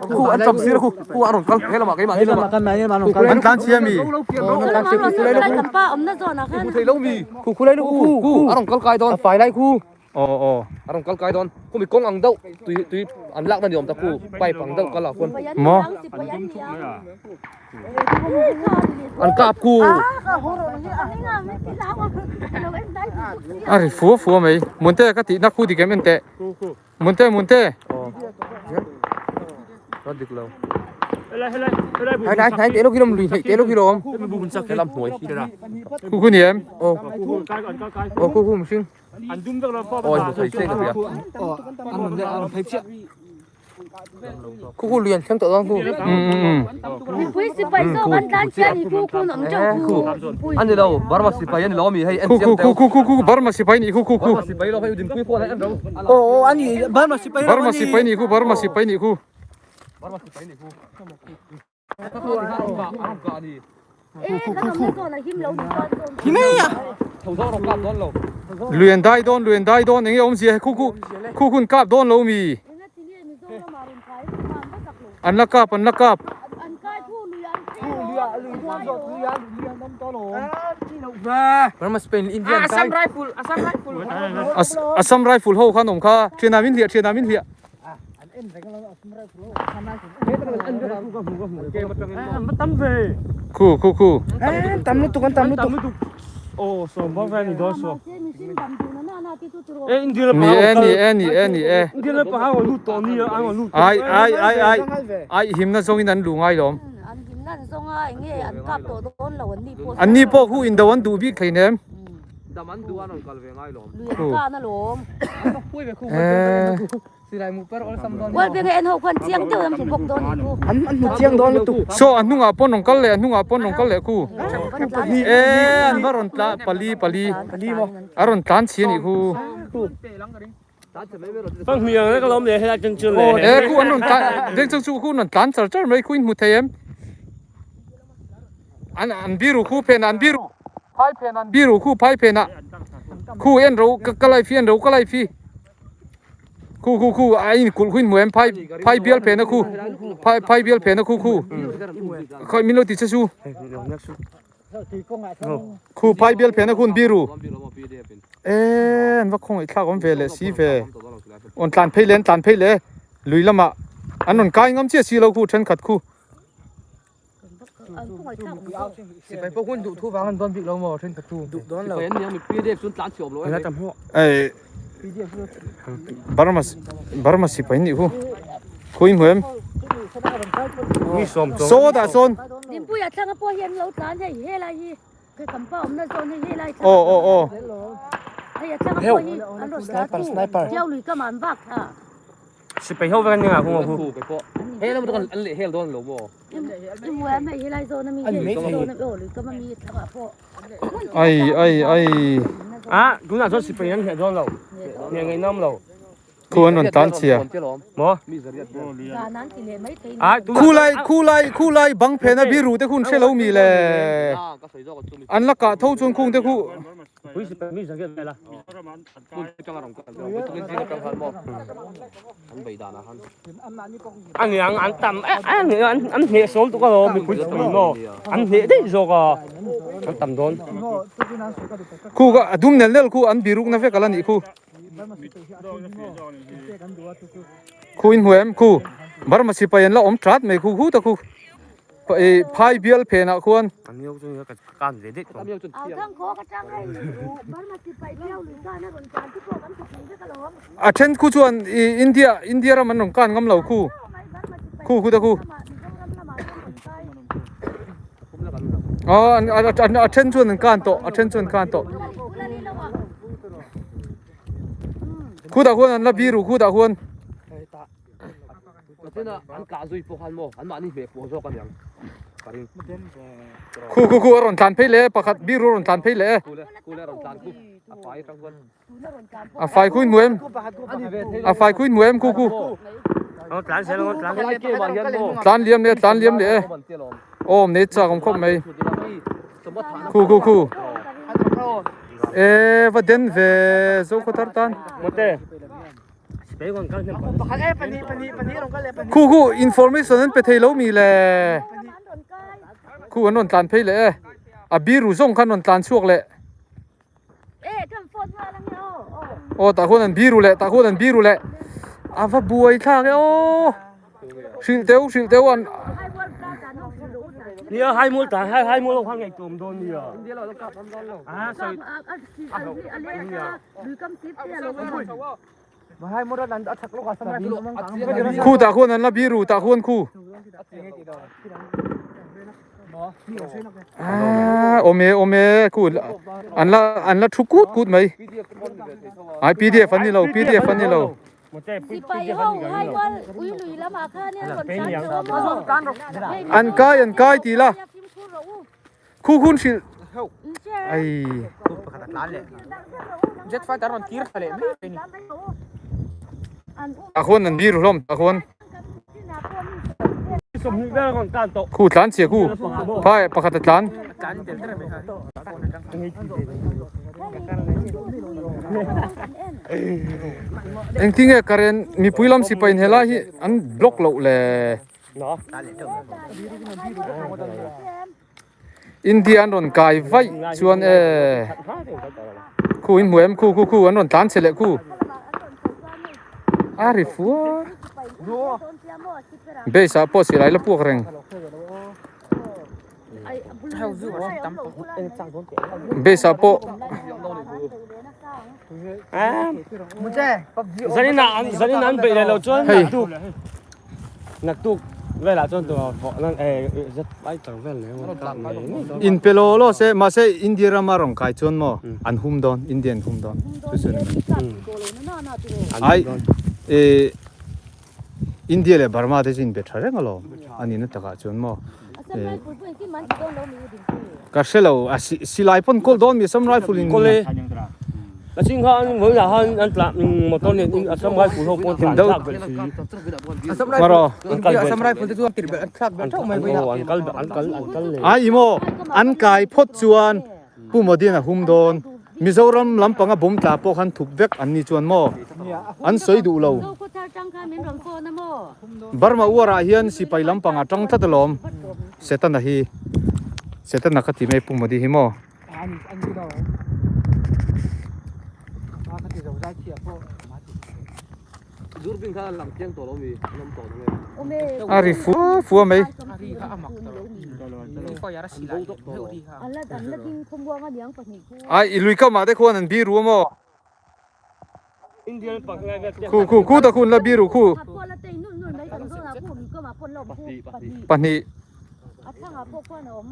khu ăn chậm xíu khu ăn còn cái là mà cái mà ăn tan chia mi thấy lâu mi khu lấy khu ăn còn cái đòn phải lại khu ăn còn cái đòn khu mình công ăn đâu tùy ăn lạc là nhiều ta khu bay bằng đâu có là quân mò ăn cạp khu à phua mày muốn thế cái thì nó khu thì cái mình tệ muốn thế rất được lâu Helai này thế lúc kia lùi thế lúc kia rồi cái làm muối khu ni em khu mình xin An dum dak la fa. ôi một thầy xây được kìa An thấy chuyện. khu liền xem tự do khu ăn gì đâu barma si phải ăn lò mì hay ăn xiêm teo khu barma si pai ni khu barma si phải lo hay udin kui phone hay ăn đâu Anh gì barma si pai. barma si pai ni khu barma si phải này khu ăn cả đi thầu gió nó cạp đón lâu luyện đai đón anh ông gì khu kun cạp đón lâu mi ăn lắc cạp barma si pai Indian Assam rifle Assam rifle ho khan om kha chena min lia Tắm về. khu Tắm lúc tụi. Ồ, so bao nhiêu thì đó so. Ê, India là India là bảo họ lút tòn đi, anh họ lút. ai him na song in an lu ngai lom an ni po khu in the one du bi khai nem daman dua non kal ve ngai lom si lai mu per ol sam don Anh một chiang đó tụ. so an hunga pon nong kal le khu an baron ta pali mo. aron tan chi ni khu Vâng miệng cái lom này hay là chân chân này. khu an non ta deng chu khu non tan char mai khu in mu them an biru khu pen an biru pai pen a khu en ro kalai fi khu ai kul khuin muem pai bial pen a khu pai bial pen a khu khoi min lo ti chu khu pai bial pen a khun biru an va khong ai thla gom ve le si ve on tlan phei le lui lama anon kai ngam che si lo khu then khat khu si pai po kun du thu wang an don big lo mo then khat thu don lo pen ni mi pdf sun tlan chop lo Là tầm hộ. ai barma si pai ni khu khuin muem Ni som so da son สิไปเฮากันยังอ่ะคง คู่ไปพวกเฮ้ยแล้วมันต้องอันเละเฮ้ยโดนหลงบ่ ยังแหวนไม่เฮไลโซนะมีเฮไลโซนะโอ้หรือก็มันมีทั้งอ่ะพวก ไอ้ อ่ะกูน่าจะสิไปยังเฮ็ดโดนเรายังไงน้ำเรา ควรนนตันเชีย หมอ มีเสียด การนั้นกิเลสไม่ถึง อ่ะ คู่ไล่บังเพนะบิรูแต่คุณเชลมีแล ก็ใส่จอกจุ่ม อันละกะเท่าจนคงแต่คู่ คุยสิไปมีสังเกตไหมล่ะ มึงจังหวะของกันมึงต้องกินกับกันบ่อันใบดานะฮัน อันนี้อันต่ำอันนี้อันเหตุสมตัวก็มีคุยสิไปโน่อันเหตุได้โซก็อันต่ำโดน คู่ก็ดุมเนลคู่อันบิรุกนะเฟกัลันอีคู่คู่อินหัวคู่บารมาสิไปยันละอมทรัดไม่คู่ตะคู่ไปพายเบียลเพนะควร อันนี้ก็จะการเด็ด ทำยังจน เอา เที่ยง ทั้งโคกระจังให้บ้านมาสิไปเที่ยวหรือการนั่นการที่พวกกันสุขีก็กระล้ม อาเช่นคู่ชวนอินเดียมันต้องการงำเหล่าคู่ตะคู่อ๋ออันเช่นชวนการโตอันเช่นชวนการโตคู่ตะควรอันละบิรุคู่ตะควร แล้วเนี่ยอันกาซุยพวกฮันบ่อันมานี่เบกพวกจอกกันยังกัน คู่รอนทานเพลเล่ประคัดบิรุรอนทานเพลเล่ กูเลยรำคาญกูไฟทั้งวัน ไฟคุยมวยไฟคุยมวยคู่ เอาหลานเสร็จแล้วหลาน ไล่เกี่ยวมาเยันบ่ ตานเลี้ยมเลยโอ้เนจ่าผมคบไหมคู่ว่าเดินเวโซคตาร์ตัน หมดเลยไปก่อนกันเถอะ คู่อินโฟมิชันนั้นไปเทโลมีแหละคู่อันนนทานเพลเล่อ่ะบิรุส่งขันนนทานช่วงแหละ เอ๊ะทำโฟนมาแล้วเนี่ย โอ้ตาคนนั้นบิรุแหละอ่ะว่าบวยท่าแกโอ้สิลเตวอัน ให้วันกลางการนอกคนรู้นะ เนี่ยให้หมดแต่ให้หมดความใหญ่ตัวมันโดนเนี่ย เดี๋ยวเราต้องกลับทำร้อนเรา อ่าใส่ อันนี้หรือกำซิบเนี่ยลงมา คู่ตาคนนั้นละบิรุตาคนคู่โอเมคู่อันละทุกกูดไหมไอพีดีเอฟฟันนี่เรา หมดเลย สิไปห้องให้วันอุ้ยหลุยละมาค่าเนี่ยหล่นจานเจอมา อันกายทีละคู่คุณสิไอ jet fighter on kir khale me ni ตาคนนั้นบิรุล้มตาคน สมนึกได้ก่อนการโต คู่ทานเสียคู่พายประคัตทาน kan del tere me ha เอ็งทิ้งการเรนมีปุยลำสิไปเฮล่าฮีอันบล็อกเราเลย เนาะ อินเดียนนกายไว้ชวนคู่อินหมวยคู่อันนทานเสร็จคู่อาริฟัวเบสาโพสิไรละพวกเร่งเบสาโพ อ่า muje สันนิษฐานไปเลยเราจนนักตุกเวลาจนตัวนั่นจะไปต่างเวลเลยมันกลับมา อินเปโลโลเซมาเซอินเดียรามารองกายชวนมออันฮุมดอนอินเดียนฮุมดอนสุดๆไออินเดียเลยบาร์มาเดจินเบทาเรงอลอันนี้นั่นตะกาชวนมอกาเซลสิไลปอนโกลดอนมีซัมไรฟูลิน ก็เลยแล้วสิ่งเขาเหมือนอย่างอันปลาหมดต้นเนี่ยสมัยผู้เขาคนทำแบบนี้ samurai pun tu tir be khak be thau mai be อันกัลเลย ไอโมอันกายพดชวนผู้มดีนะฮุมดอนมิโซรัมลำปังบุมตาปกันทุบเวกอันนี้ชวนมออันสวยดูเราบาร์มาอัวราเฮียนสิไปลำปังจังทัดลมเสตันนะฮีเสตันนักที่ไม่ผู้มดีฮิโม दूर भी खा lung Cheng तो लो भी नम तो लोอาริฟัวไหม ari kha amak to ko yara sila ri ha อันละดิงคมวัวมาเลี้ยงปนิ ไอลุยเข้ามาได้คนนั้นบีรู้มั้ง อินเดียปักไงแบบ คู่ตะคุณละบีรู้คู่ พวกละเต็งนู่นได้กันก็นะพวกมีก็มาพ่นลมพวกปนิ ปันนี้ อัดข้างพวกพ่อหนอม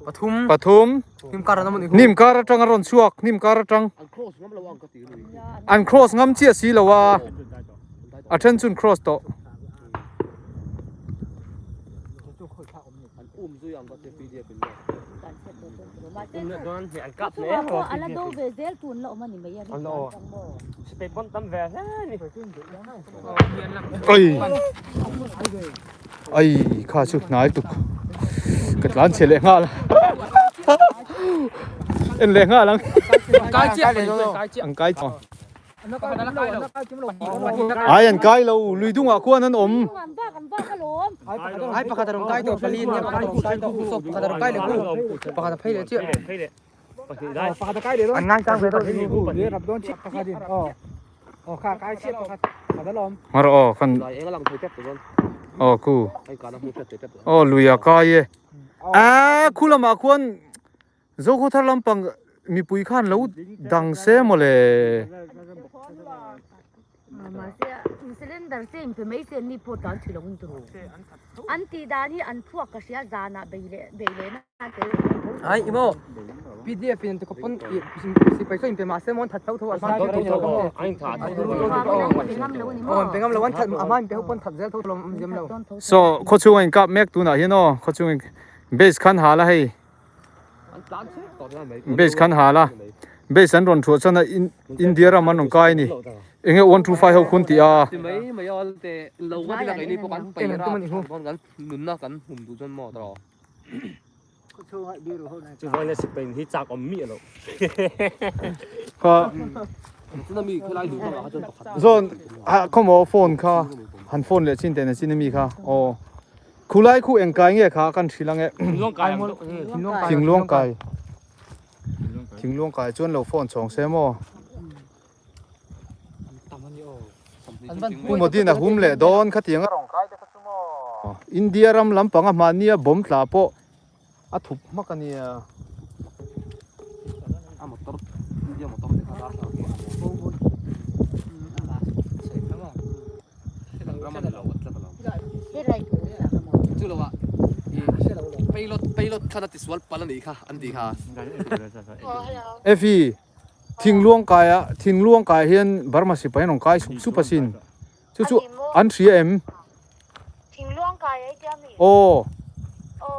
pathum ปทุม nim kar na mun นิมการจังอรอนชวกนิมการจัง อันโครสงั้นระวังก็ตีเลย อันโครสงำเชียสีละว่า attention cross to อุ้มซุยอันก็เตปีเดียเป็น การเช็ดตัวตัวมา อุ้ เช็ ม ด เนี่ยโดนเหียน กั กั บบ เนี่ย ตัวอะไรดูเวเซลตุนแล้วมันนี่ไม่ยัง สเตปบอนตั้มแหวนนี่ เอ้ยไอ้ข้าชุกนายตุกกัดล้านเฉลงอ่ะละเอ็นเลงอ่ะลัง cái chiếc này rồi cái chiếc อังไกต่อ nó có nó cái đâu ไอ้อันไกเราลุยดุงอ่ะควรนั้นอม กันบ้าขลม ai pakai tarung kai tuh pelin ya pakai tarung kai tuh usop pakai tarung kai deh pakai tarung kai deh cik อันงานจ้างไปต้องที่นี่กูเดี๋ยวรับโดนชิปประคาดิอ๋อค่าใกล้เชียบประคาขาดลม มารอคัน ลายเองก็ลังคุยแป๊บตัวนั้น อ๋อกู ไอ้การนั้นคุยแป๊บตัว อ๋อลุยอ่ะกายคุณละมาควรโจโคทาลัมปังมีปุยขันแล้วดังเซมเลย มาเสียอินซิลินดันเซมเป็นไม่เสียนี่พอตอนที่ลงตัวอันที่ด้านที่อันพวกก็เสียจานะเบลนะเต ai imo PDF pin to kopon si peso in pe mase mon that tau tho asma to to ไอ้ถาด oh pengam lawan that ama in pe hopon that zel tho lom jem lo โซโคชูเองกับแม็กตัวน่ะเห็นเนาะโคชูเองเบสคันหาละให้ อันตานเช่ต่อได้ไหม เบสคันหาละเบสสันรอนชัวชนะอินเดียรามันนงกายนี่เองวันทูไฟเฮาคุณติอา ที่ไม่ยอมแต่เราว่าที่ไหนนี่พวกกันไปรับกันกันหนุนนะกันหุ่มดูจนหมอตลอด จะวันนี้สิเป็นที่จากอมมีแล้ว ก็ 真的มีคือไล่ดูกันแล้วจนตก โซนข้อมอโฟนค่ะหันโฟนเลยชินแต่ในชินมีค่ะอ๋อคูไลคูเองกายเงี้ยค่ะกันทีละเงี้ย ล่วงกาย ทิ้งล่วงกายทิ้งล่วงกายจนเราโฟนสองเซมอผู้หมดที่น่ะหุ่มเลยโดนขัดเถียงรองกายแต่ก็ชั่วโมอินเดียรำลำปังมาเนี่ยบ่มตลาโปอะถูกมากกันเนี่ย อ่ะหมดตัวเดี๋ยวหมดตัวที่ขาดจู่แล้วว่าไปรถขนาดที่สวนปลาหนีค่ะอันดีค่ะ เอฟีทิ้งล่วงกายอะทิ้งล่วงกายเฮียนบาร์มาสิไปน้องกายสุปสินจู่อัน3M ทิ้งล่วงกายไอ้เจ้ามี โอ้ โอ้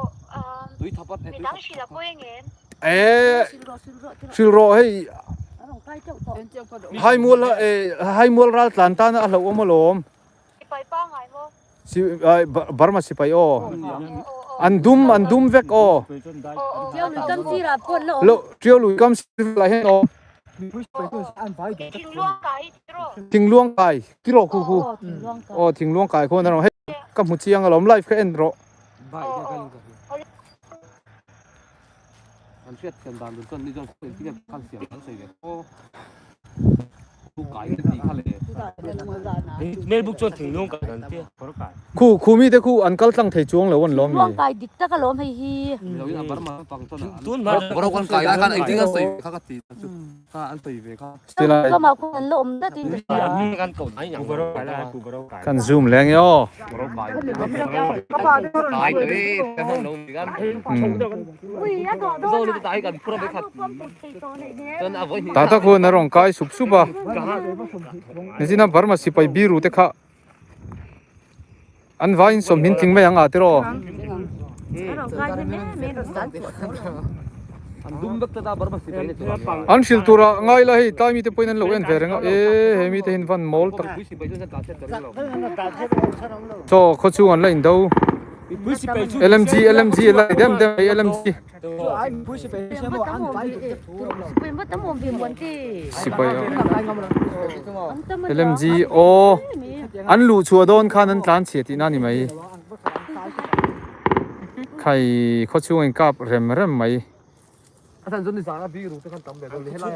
ดุยทับวัด มีตั้งชีละก็ยังเงี้ย ชิลโรให้ให้มัวละให้มัวรัลตันตานะเราอมลม ไปป้าไงมั้ง สิบาร์มาสิไปโออันดุมเวกโอ เจ้าหนุ่มกำซีระปนแล้ว แล้วเจียวลุยกำสิอะไรให้โอ ทิ้งล่วงกายที่รอ ทิ้งล่วงกายกิโลคู ล่วงกัน โอ้ทิ้งล่วงกายคนนั้นให้กับมุเชียงอารมณ์ไลฟ์แค่เอ็นโร อันเชื่อเสียงดังจนนี่จนเป็นที่ขั้นเสียงทั้งสี่เลยโอ้ดูไก่จะดีขั้นเลย เมลบุกจนถึงล่วงกายนั่นที่พอรู้กาย คู่มีแต่คู่อันกัลตั้งไทยจวงแล้ววันล้อม ล่วงกายดิตะกะล้มให้ฮี เราอย่างบาร์มาฟังต้น ตุนมา เรากันไก่ได้ขั้นไอ้ที่กันสี่ข้าก็ตีข้าอันตีไปข้า สติลาย ก็มาคนล้มได้จริง มีกันก่อนไอ้อย่างกูรู้กายแล้วกูรู้กาย กันซูมแรงย่อ เราไก่ตายเลยแต่ห้องลงกัน อุ้ยอะโดด โดนตายกันพร้อมไปขัดจนเอาไว้ ตาตะคนนรองกายสุบะนี่สินะบาร์มาสิไปบีรูเตค่ะอันวายสมหินทิ้งไม่ยังอาติโร เรากายเป็นแม่เมนสัน อันดุมบักตาบาร์มาสิไปเนี่ย อันสิลตัวไงล่ะให้ตายมีแต่pointนั้นโลเอ็นเฟรงเเฮมีแต่หินฟันมอลตัก ผู้สิไปจนจะตัดเสร็จแล้ว โตเขาชูอันละอินดาว LMG ละเดมLMG เป็นว่าตะมอมเพียงวันที่ สิไป LMG โออันลูชัวโดนข้านั้นตานเสียที่นั่นนี่ไหมใครเขาชูเองกับเริ่มไหม อาจารย์จนที่สารพี่รู้จะกันตำแบบนี้ให้ไล่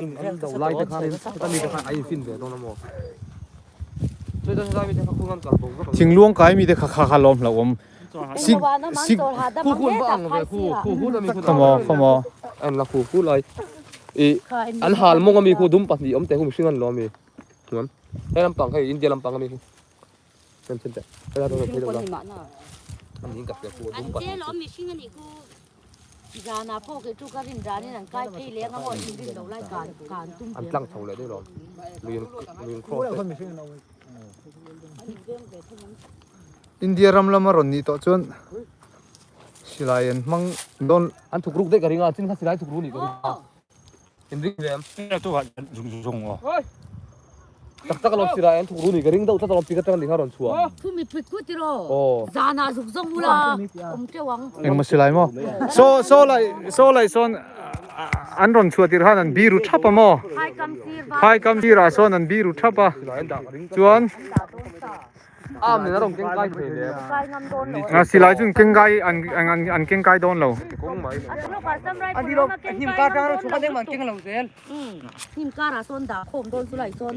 ไล่จะข้าเลยจะมีจะข้าไอ้ฟินเดี๋ยวต้องน้ำมอช่วยจะได้ไม่ใช่คู่กันกับผมก็ ทิ้งล่วงกายมีแต่ขาลมละอมสิ คู่บ้างเลยคู่จะมีคู่ ขโมอันละคู่เลยอันหาลมก็มีคู่ดุมปัดดีอมแต่คู่ชื่อมันล้อมีเหมือนให้ลำปังให้อินเดียลำปังก็มีคู่เป็นเช่นแต่เวลาเราไปดูเราอันนี้กับคู่ดุมปัด เจ้ล้อมมีชิงกันอีกกูจานาพ่อเคยจุกรินจานี่นั่นใกล้พี่เลี้ยงเขาบอกอินดินเราไล่การตุ้ม อันตั้งเท่าเลยด้วยหรอเรียนโคตร อินเดียรำละมารอนนี่ต่อจนสิลายันมังโดน อันถูกรุกได้กระดิ่งอ่ะซึ่งข้าสิได้ถูกรุกนี่กระดิ่งเห็นริงเรียม นี่ตัวจงอ๋อ ตักรอบสิได้อันถูกรุกนี่กระดิ่งเดาตักรอบปีกระดิ่งเขารอนชัว ผู้มีพิกุติโร โอ้ จานาสุกซงบุลาผมเจ้าวัง เอ็งมาสิลายมั้งโซไลซอนอันรอนชัวติร์ฮานันบีรุทับปะมั้ง ไฮกัมซีร์ ไฮกัมที่ราซอนันบีรุทับปะ สิได้อันดักกระดิ่ง จวน อ้ามเนี่ยนะตรงเก่งใกล้เลยเนี่ย กายงำโดนหนู สิลายจุนเก่งไกอันเก่งไกโดนเรา กุ้งไหม อันนี้เราสำไร อันนี้เราหิมการทางเราชุกันเด้งมันเก่งเราเซล หิมการาซอนดาโคมโดนสุไลซอน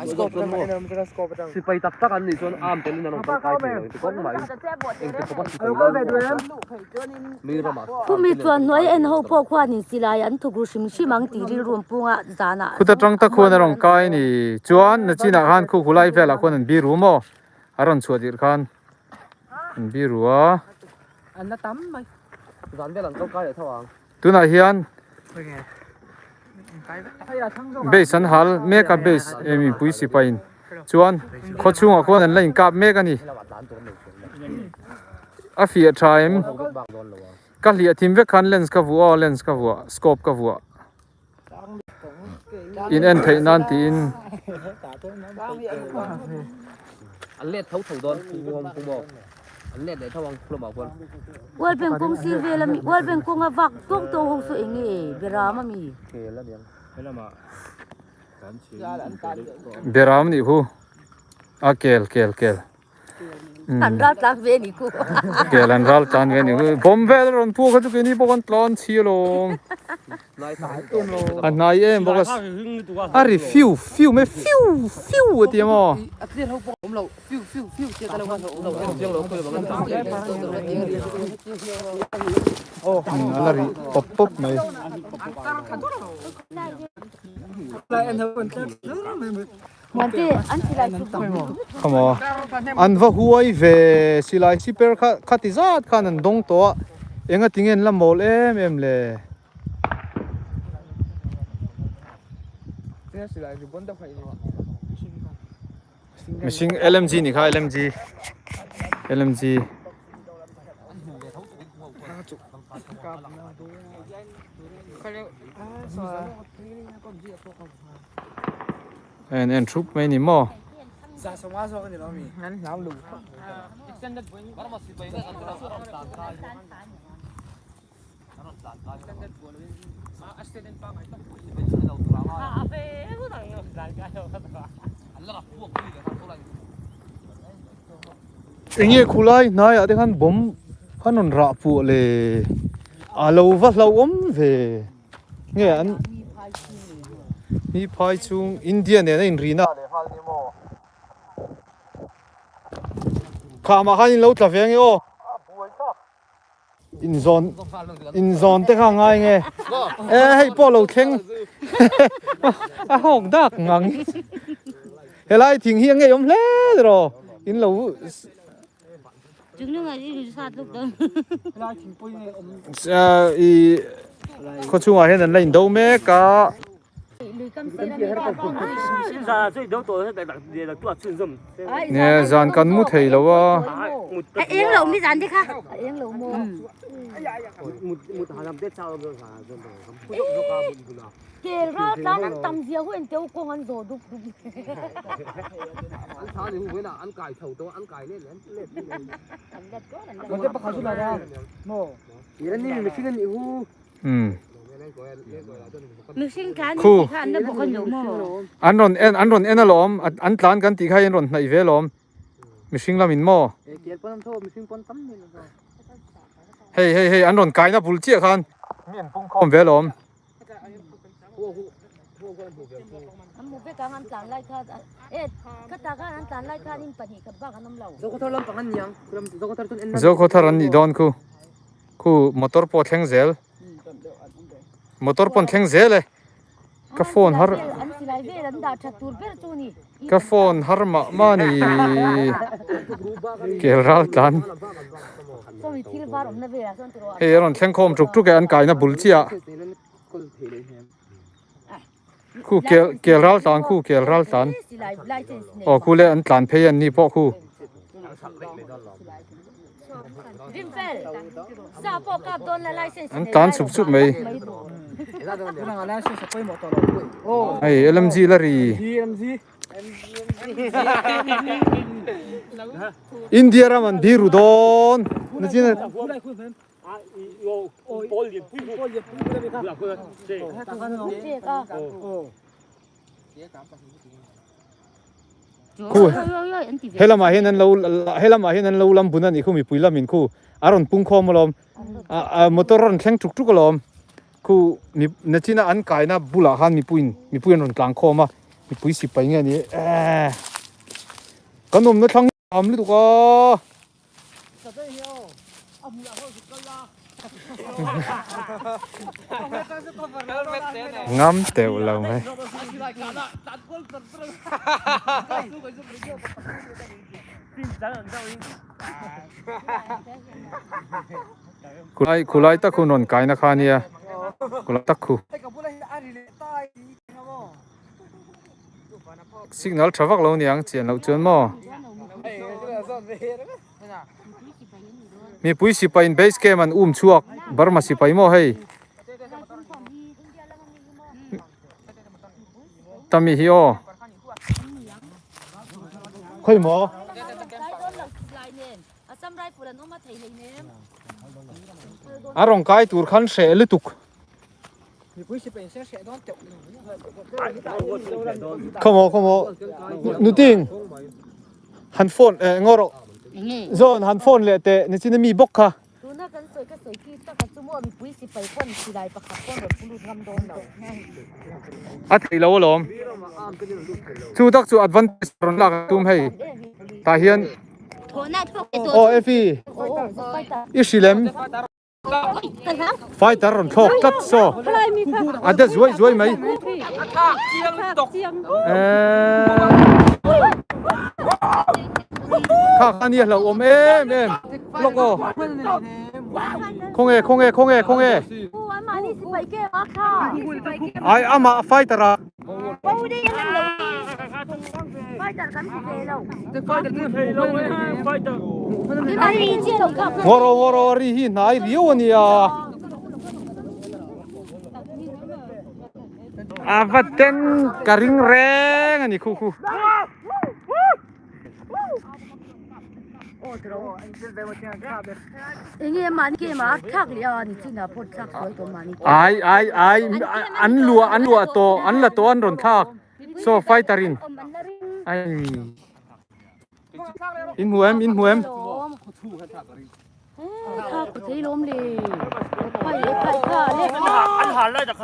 สกอปเป็นมันเป็นสกอปเป็น สิไปตักกันนี่ส่วนอ้ามเป็นนี่นะตรงใกล้เลยกุ้งไหมเองจะพบสิ เอาก็ไปด้วยนะ มีระมา ผู้มีส่วนน้อยเอ็นโฮพวกควานิสิลายันถูกรุชิมชิมังตีริรวมปุงะจานา คุณตะตรังตะควรรองกายนี่จวนนจีน่าฮันคู่ไลเฟลคนนั้นบีรุมั้งอารอนชัวติร์คันบีรัว อันนั้นตั้มไหม ร้านเวลันก็ใกล้เลยท่าวาง ตัวน่ะเฮียน เป็นไงให้เราทั้ง เบสันฮัลเมกะเบสมีปุยสิไปน์จวนขดช่วงคนนั้นเล่นกับเมกันนี่ ระบาดร้านตัวหนึ่ง อาฟีทรายม เขาก็บางโดนเลยวะ ก็เหลียทีมเวคันเลนส์กับวัวเลนส์กับวัวสโคปกับวัวอินเอ็นเทนันตีน อันเล็ดเท่าโดนกูบอกอันเล็ดเลยท่าวางพลบอกคน วัลเป็นกงซีเวลมีวัลเป็นกงอวักตุ้งโตหงสุเองเบรามามี เคแล้วเดียว เบรามนี่ฮูอาเกลอันรักรักเวนิกู เกลันรัลตันเวนี่บอมเวลรอนพวกเขาจะกินนี่พวกกันตลอนชีลง นายสายต้นโล อันนายเอ็มบอกว่า ข้าวหึงตัว อาริฟิวไม่ฟิวเดียวมั้ง อันนี้เราผมเราฟิวเจ้ากันเราเรา เสียงเราคุยแบบนั้น อะไรป๊บไหม มันที่อันสิไลสุก ขโมยอันว่าหัวอีเวสิไลซิเปอร์ขัดที่จัดขันดงตัวเอ็งก็ทิ้งเงินละโมลเอ็มเลย เนี่ยสิไรอยู่บนตะไคร้นี่วะ มิชิง LMG นี่ค่ะ LMG เอ็นทรูปไม่นี่มั้ง จะสมาสกันนี่เรามีงั้นเราลูก เอ็งยี่คุไลนายอะที่ขันบ่มขันนนราปูเลยอาลูวัดเราเวเงี้ยอันมีพายชุงอินเดียเนี่ยอินรีน่าเลยฮัลนี่มั้งข้ามาขันเราทำยังไงโออินซอนแต่ข้างไงไงให้พ่อเราเข่งห้องดักงังเฮ้ยทิ้งเฮียงไงยมเล่หรออินเรา จึงนึกว่าอยู่ซาตุกเดิม อีเขาช่วยให้นั่นเล่นดูเมกะ ลุยกำซีแล้วมีการป้องกันชิม ซาช่วยเดี๋ยวตัวให้แต่เดี๋ยวตัวชื่นชม เนี่ยจานกันมุดให้แล้วว่า เอ็งหลงมีจานดิค่ะเอ็งหลงโม มุดหาทำเด็ดเช้าเรื่องหาจนเลยผู้ยกกาบุญกุลา เกลราตานันตำเสียหัวเอ็นเตียวกงอันโซดุก อันท้านี่หูน่ะอันไก่เท่าตัวอันไก่เล่นเล่น มันจะประคับสุดแล้วโม่ยันนี่มีชื่อนี่หู มิชิงการนี่ค่ะอันนั้นบอกกันอยู่โม อันรอนเอ็นล้อมอันตานกันตีใครรอนในเวล้อมมิชิงลามินโม เกียร์ปนโทมีสิ่งปนตั้มนี่ เฮ้ยอันรอนไก่นะบุลเจียคันมีอันปุ่งคอมเวล้อม อันมุเปกังอันตานไล่ค่ะเอ็ดก็ตากันอันตานไล่ค่ะนี่ปนิกับบ้ากันน้ำเหล่า โซโคทอลำปังอันยังโซโคทอลตุนเอ็น โจโคทารันนี่ดอนคูมอเตอร์พอแข่งเซลมอเตอร์พอแข่งเซลเลยกาโฟนฮาร์ อันสิไลเวรันดาชัดตูร์เปอร์ตูนี่ กาโฟนฮาร์มานี่เกลรัลตัน so we feel far on the way as on to เฮ้ยรอนแข่งคอมจุกแกอันไก่นะบุลเจีย คู่เกลรัลตันคู่เกลรัลตัน สิไลไลเซนส์เนี่ย อ๋อคู่เล่นตันเพยันนี่พอคู่ ริมเฟลซาปอกับโดนไลเซนส์ อันตันสุบๆไหม Kena ngalah sih sampai motor. Oh, ไอ้ LMG ละรี DMZ. อินเดียรามันบีรุดอนนี่จีน่ะ เจ๊ก็ คู่เฮลามาเฮนันเราลำบุนันอีกคู่มีปุยลำมินคู่อารอนปุงคอมลอมมอเตอร์รอนแข่งทุกๆลอมคู่มีนี่จีน่ะอันกายน่ะบุลาฮันมีปุยรอนกลางคอมามีปุยสิไปเงี้ยนี่กันนมนั่นทั้งทำเลยทุกคนงามเต๋อเราไหมคุณไล่ตะคุณนนกายนะคะเนี่ยคุณไล่ตะคุณสิกนัลทราฟักเราเนี่ยเจียนเราจนมั้งมีปุ้ยสิไปin base camp มันชัวกบาร์มาสิไปมั้งเฮ้ยตามีฮิโอค่อยมั้งอารมณ์กายตัวขันเสะลิตุกขโมนุติงฮันโฟนงอร์โซนฮันโฟนเลยแต่ในที่นี้มีบล็อกค่ะดูน่ากันสวยก็สวยที่ตั้งแต่ชั่วโมงมีปุ้ยสิไปก้นสิไลประคับก้นแบบผู้ลุกงำโดนเราอัดที่เราล้อมชูตักชูอัดวันตอนหลักตุ้มให้ตาเฮียนโอเอฟีอิชิเลมไฟตารอนทอกตัดโซอัดเดสวยไหมข้าอันนี้เราอมโลโก้คงคงมานี่สิไปเก็บค่ะไอ้อามาไฟตาระโอ้ได้ยังไงไฟจัดกันสิเราไฟจัดกันสิเราไฟจัดที่ไหนเจียวกับวอรรีฮีนายเรียวเนี่ยวัดเต็นกระริงแรงอันนี้คู่เงี้ยมันเกี่ยมาทักเลยนี่ที่น่ะพดทักสวยตัวมันไอ้อันลัวตัวอันละตัวอันรอนทักโซไฟตารินไออินหัวมข้ากุฏิล้มเลยไปข้าเล็กอันหันเลยจาก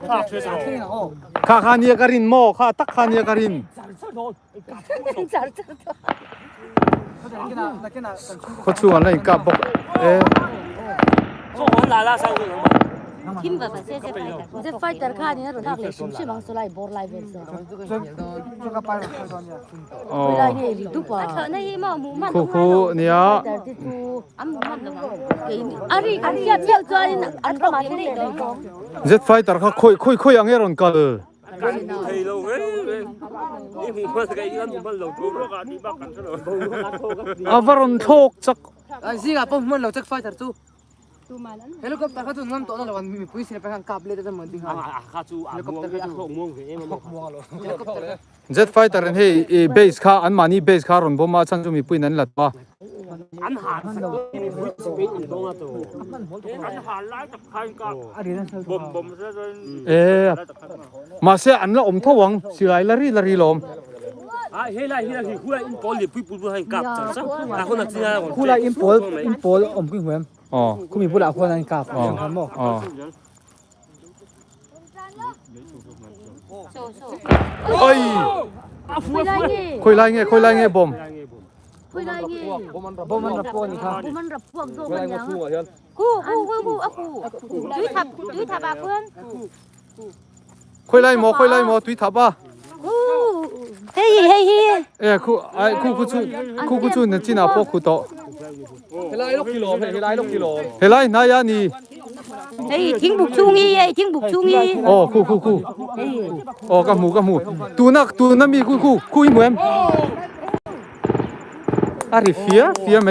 ข้าเชื่อสข้าเนียการินโมข้าตักข้าเนียการินเขาชวนอะไรกับบอกส่งคนลาลาเศร้าเลยคิมแบบเจ๊ไฟแต่ข้านี่นะรถทักเลยชิมังสไลบอร์ไลเวอร์เวลาเนี่ยรีดูป่ะคู่เนี่ยอันเจียวจอยอันประมาณนี้เลยเจ็ดไฟแต่ข้าคุยอย่างเงี้ยรอนกันthầy lâu ấy đi mua cái gì ăn mua lâu thôi đó cả đi bắt cắn cho nó avaron thok chắc Gì cả phong muốn lâu chắc phải thật tu helicopter ka tu ngam to na lawan mi puisi na pang kable ta man ding ha ka chu helicopter ka chu muang ke em muang lo helicopter jet fighter hey base kha an mani base kha ron boma chan chu mi puin an lat pa an han mi puisi pe in dong a to an han lai tak khan ka bom ma se an la om thawang silai lari lom he lai khula in pol le pui pu han kap cha sa a khona chia khula in pol om ki huem ku mi pula khona in kap kan mo oi khoi lai nge bom khoi lai nge bom man rap ko ni kha bom man rap phuak zo man yang ku tui thap a phương khoi lai mo tui thap a hey khu chu na china po khu to helai lok kilo helai na ya ni Ê, chính bục chung nghi, ê, chính bục chung nghi. โอ้คู่ Ê, โอ้กับหมูตูนักมีคู่อีหมวยมอะไรเฟียไหม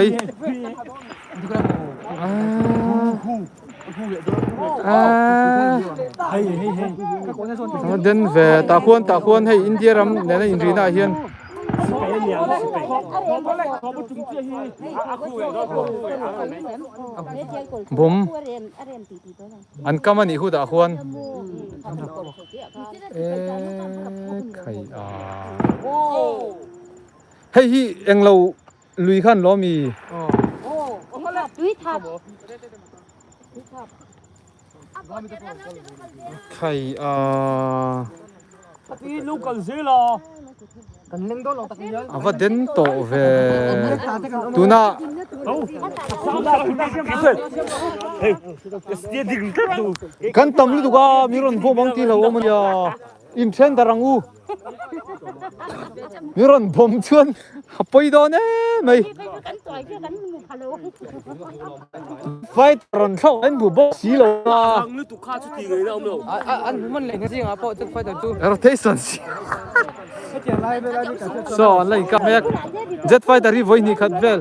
เดินเวตาควรให้อินเดียรำเนี่ยอินทรีน่าเฮียนผมอันก็มันอีกคู่ตาควรใครเฮ้ยเอ็งเราลุยขั้นล้อมี túi thật. ใครที่ลูกกันซื้อหรอ Cần lên đó lòng tạc nhớ. ว่าเดินโตเวตูน่า เฮ้ยเสียดิ่งกันดู กันตำลิตุกามีรอนพวกบางทีเราว่ามันยาอินเทรนตารังอูมีรอนผมชวนไปโดนไหม Cắn tỏi chứ cắn hello. ไฟตรอนเข้าอันบุบสีเรา ฟังนึกตุกข้าชุดตีเลยนะเอาเนาะ Anh mình lên cái gì hả? Bộ chắc phải đầu tư. เราเทสันสิสอนอะไรกับแม็กเจ็ดไฟตารีไว้นี่ขัดเวล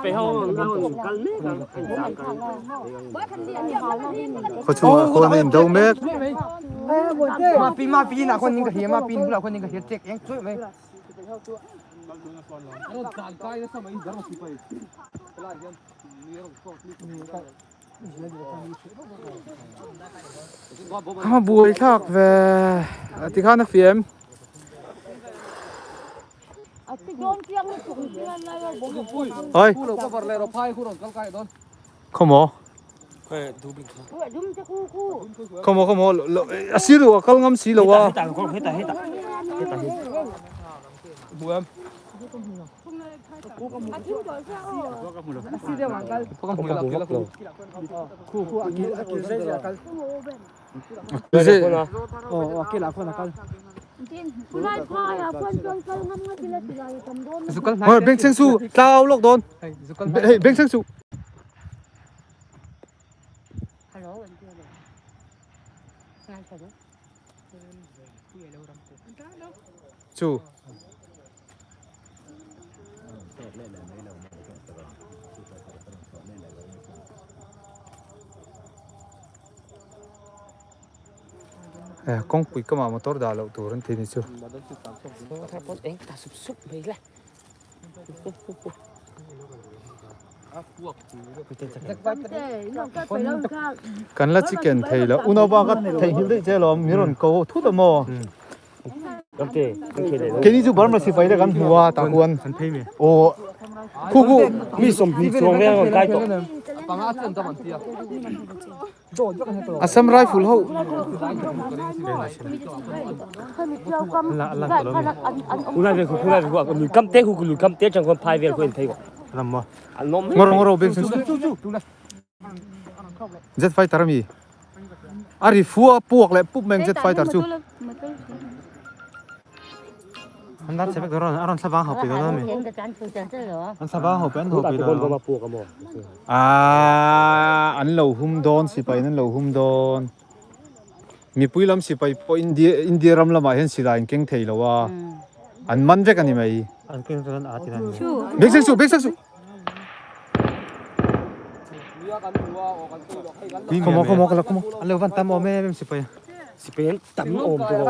ไปห้องกันนี่กัน เขาชัวคนนี้ดูแม็ก Ma pin à con những cái hiểm ma pin là con những cái hiểm chết emជួយmấy. ข้าบวยทักเวที่ข้านักเฟียม Cái dôn kia nó cũng kia là bố bố. เฮ้ย Khu đầu có vật này nó phai khu đầu cao cài đó. ขโมย เฮ้ยดูบิง Ủa, đúng chứ khu. ขโมยสีหรือว่าเขางำสีหรือว่า ต่างคนให้ตาบัว Xí đeo hoàng cal. Khu akil dây là cal. Akil là con là cal. Lai khai à, con ngâm ngay thì là chỉ là cầm đôn. สุกัล เฮ้ยเบงเซงซูดาวลูกโดน สุกัล เฮ้ยเบงเซงซู Hello, anh kia này. Ngay phải đó. ซู กล้องปุ๋ยก็มามอเตอร์ดาวเราตัวนั้นทีนี้ชู ถ้าพอเองตาสุบๆไปเลย กันละชิคเก้นไทยแล้วอุณหภูมิก็ไทยหิวได้เจอหรอมีรอนโก้ทุกตัวมอ โอเคโอเคเลย แค่นี้จูบอลมาสิไปได้กันหัวตะกวนโอ้คู่ มีสมมีสมแม่ของใกล้ตัว bằng ác chân tâm bản tiệc. อัสสัมไรฟูลเฮา คุณนายเป็นคุณนายเป็นคุณลุยกัมเต้คุณลุยกัมเต้จังคนพายเวลคุณไทยบ่ลำบ่อันล้ม งอเบงซูเจ็ตไฟตาร์มีอาริฟัวพวกเลยปุ๊บแมงเจ็ตไฟตาร์ชู อันนั้นใช่ไหมก็ร้อนอันนั้นสบายหัวปีแล้วมั้ยอันสบายหัวเป็นหัวปีแล้ว คนก็มาปลูกกันบ่ อันเราหุ่มโดนสิไปนั่นเราหุ่มโดนมีปุ้ยลำสิไปพออินเดียรำละมาเห็นสิได้เก่งเทยแล้วว่าอันมันเวกันนี่ไหม อันเก่งตอนอาทิตย์นั้น เบงซูขโมกันละขโมอันเราวันตามอแม่เป็นสิไป สิเป็นตำโอมตัว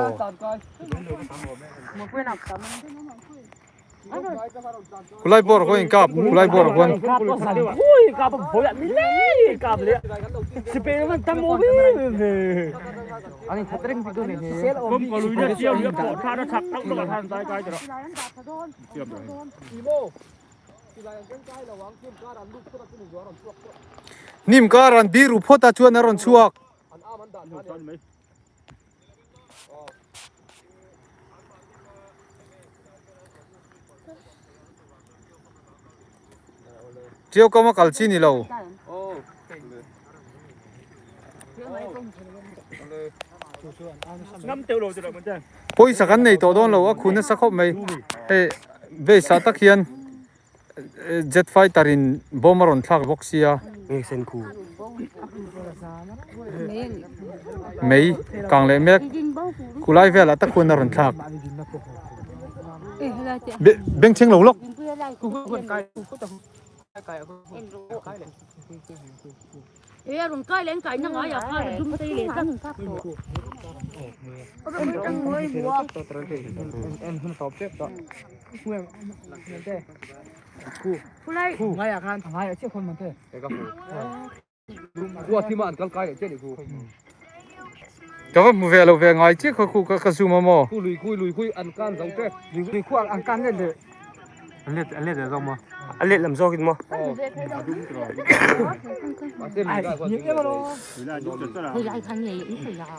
กูไล่บอลคนกับกูไล่บอลคน อุ้ยกับผมอยากมีเล่กับเลยสิเป็นมันตำโอม Anh thật rinh thì tôi này thì ผมก็รู้เนี่ยเจียวเนี่ยปอดท่าทักตั้งตลอดทางใต้ใกล้จะ นิ่มการันดีรูพอตาชวนนรนชัวกเจียวก็มาคัลซีนี่เราน้ำเตียวโลจะได้เหมือนกัน พอยสักกันในตัวโดนเราว่าคุณสักครบไหมเอ้เบสตะเคียน jet fighter in bomberon thak boxia เอกเซนคู mei kang le mek kulai vela ta kun ron thak beng cheng lo lok กูคนไกลกูจะไกล เอ้ยรุ่นใกล้เล่นไก่ยังไงอยากให้รุ่นตีเลยตั้งก็ต้องตั้งเลยบัว เอ็นคุณตอบเจ็บต่อกูเองเต้ ผู้ไล่ กูไงอาการไงเชื่อคนมันเต้ ไอ้ก็กูว่าที่มันกันไกลเจ๊นี่กู แต่ว่ามือเวลาเวงไงจีเขาคูก็ซูมาโม กูลุยอันกันจังเจ๊ ดีกว่าอังการเล่นเลย อันเล็ดเรามาอันเล็ดลำโซกินมั้ง มาเส้นได้กว่า ยิงเอ็มโล ผู้ไล่ทันเลยอีสิยา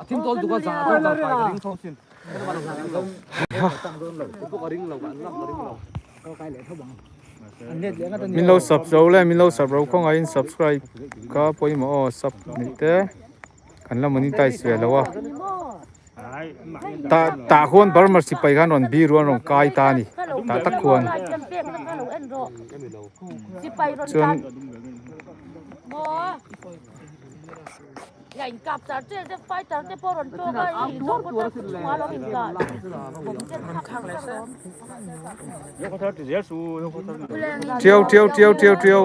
ทีมต้นตุกันสาต้นไปริงทองสินพวกริงเรากันนับริงเรา อันเล็ดเลี้ยงกัน มินเราสับเราเลยมินเราสับเราคงไอ้ subscribe ก็พอยมาสับนี่เต้กันแล้วมันนี่ใต้เสียแล้ววะตาควรบาร์มาสิไปกันนอนบีรวนรงกายตานี่ตาตะควร สิไปรถกันบัวใหญ่กับจัดเจ๊ไฟจัดเจ๊พอรถโจ้ก็อีกทุกคนจะมาเราอีกกันผมจะทำข้างเลย เที่ยว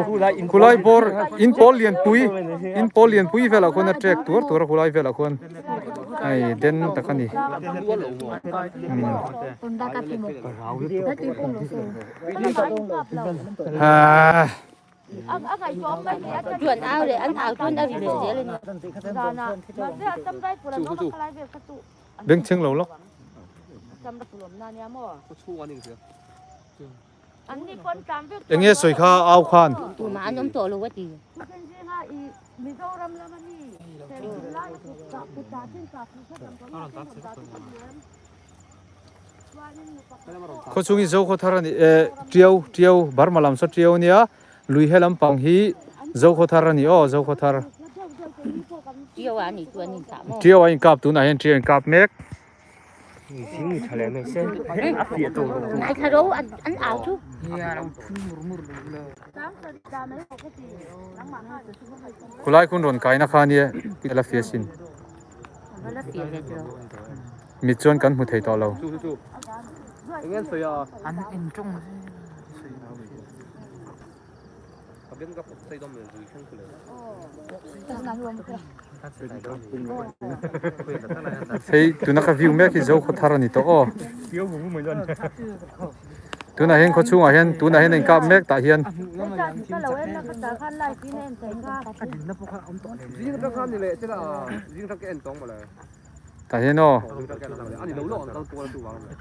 คุไลบอร์อินโพเลียนปุยเวลาคนน่ะแทรกตัวคุไลเวลาคนไอ้เด่นตะกันนี่ คนได้กันที่มุกได้ตีปุ่มเลย ฮ่า anh ngày cho ông đây thì anh chuyển ao để anh ảo chuyển ao thì để dễ lên rồi nè mà thế tâm đây của nó nó lại việc phát tụ เบ่งเชิงเราล็อก tâm đất của nó nha mò ก็ชั่วนี่เสีย anh đi con cam việc อย่างเงี้ยสวยข้าเอาคาน tụ mà anh nhóm tổ luôn quá thì cái gì ha ý mình đâu làm mà đi xem lại cái giá trên cả cái làm có เขาช่วงนี้เจ้าเขาทารันเที่ยวบาร์มาลำสเที่ยวเนี่ยลุยให้ลำปังฮีเจ้าเขาทารันนี่เจ้าเขาทาร์ chiều anh đi tuần đi sắm เที่ยวไอ้กับตัวไหนเที่ยวกับเมก ทิ้งทะเลไม่เส้นอัพเดียตัว này thay đâu anh ảo chú เนี่ยเราพุ่งมุร์เลย คุไลคุณรอนไก่นะคะเนี่ยเอลาฟิสิน nó là tiền đẹp rồi มิจวนกันมุทัยต่อเรา จู่อย่างงั้นสวยอ่ะ อันเอ็นจง เป็นกับใส่ดมเลยช่างเลย เฮ้ยตัวนักวิวแม่ที่เจ้าเขาทารันนี่ตัวเดี๋ยวผมเหมือนกัน ตัวไหนเห็นเขาช่วงเห็นตัวไหนเห็นกับเมกตาเห็น cái lẩu em là cái tờ khăn lại tí nên thấy ra ยิงตะข้ามนี่เลยใช่ป่ะยิงตะแกนตรงมาเลย ตาเห็นยิงตะแกนตรงเลยอันนี้เราหลอกเราตัวตัววางเลย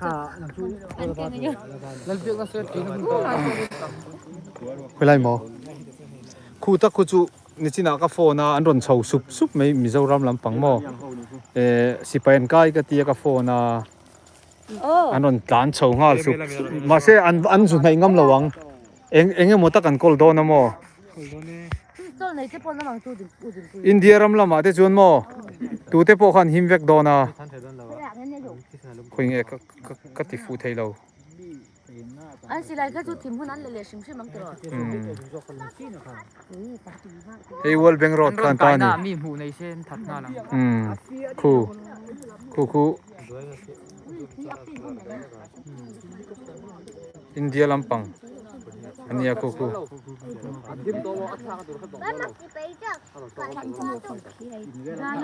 แล้วเรื่องก็เสร็จกิน คุไลหมอคู่ตะคู่จูนี่จีน่ากับโฟน่ะอันรอนเฉาซุบไม่มีเจ้ารำลำปังหมอสิไปอันใกล้ก็เตียกับโฟน่ะ อันนั้นตานเฉาง่าสุมาเสอันสุดในงำระวังเอ็งยังหมดตะกันกอลโดนนะโม ตัวไหนจะพอน้ำมันตัวดิ อินเดียรำละมาเตจวนโมตัวเตปอขันหิมเวกโดนะคุยเงี้ยก็ติฟูไทยเรา อันสิไรก็จุดทิมคนนั้นเลยชิมชิมมันตลอด เฮ้ยวอลเบงรอดกันตานี่ มีหูในเส้นถัดหน้าหลัง คู่อินเดียลำปังอันนี้คู่ ยิงตัวอัดทางตัวขัดดอง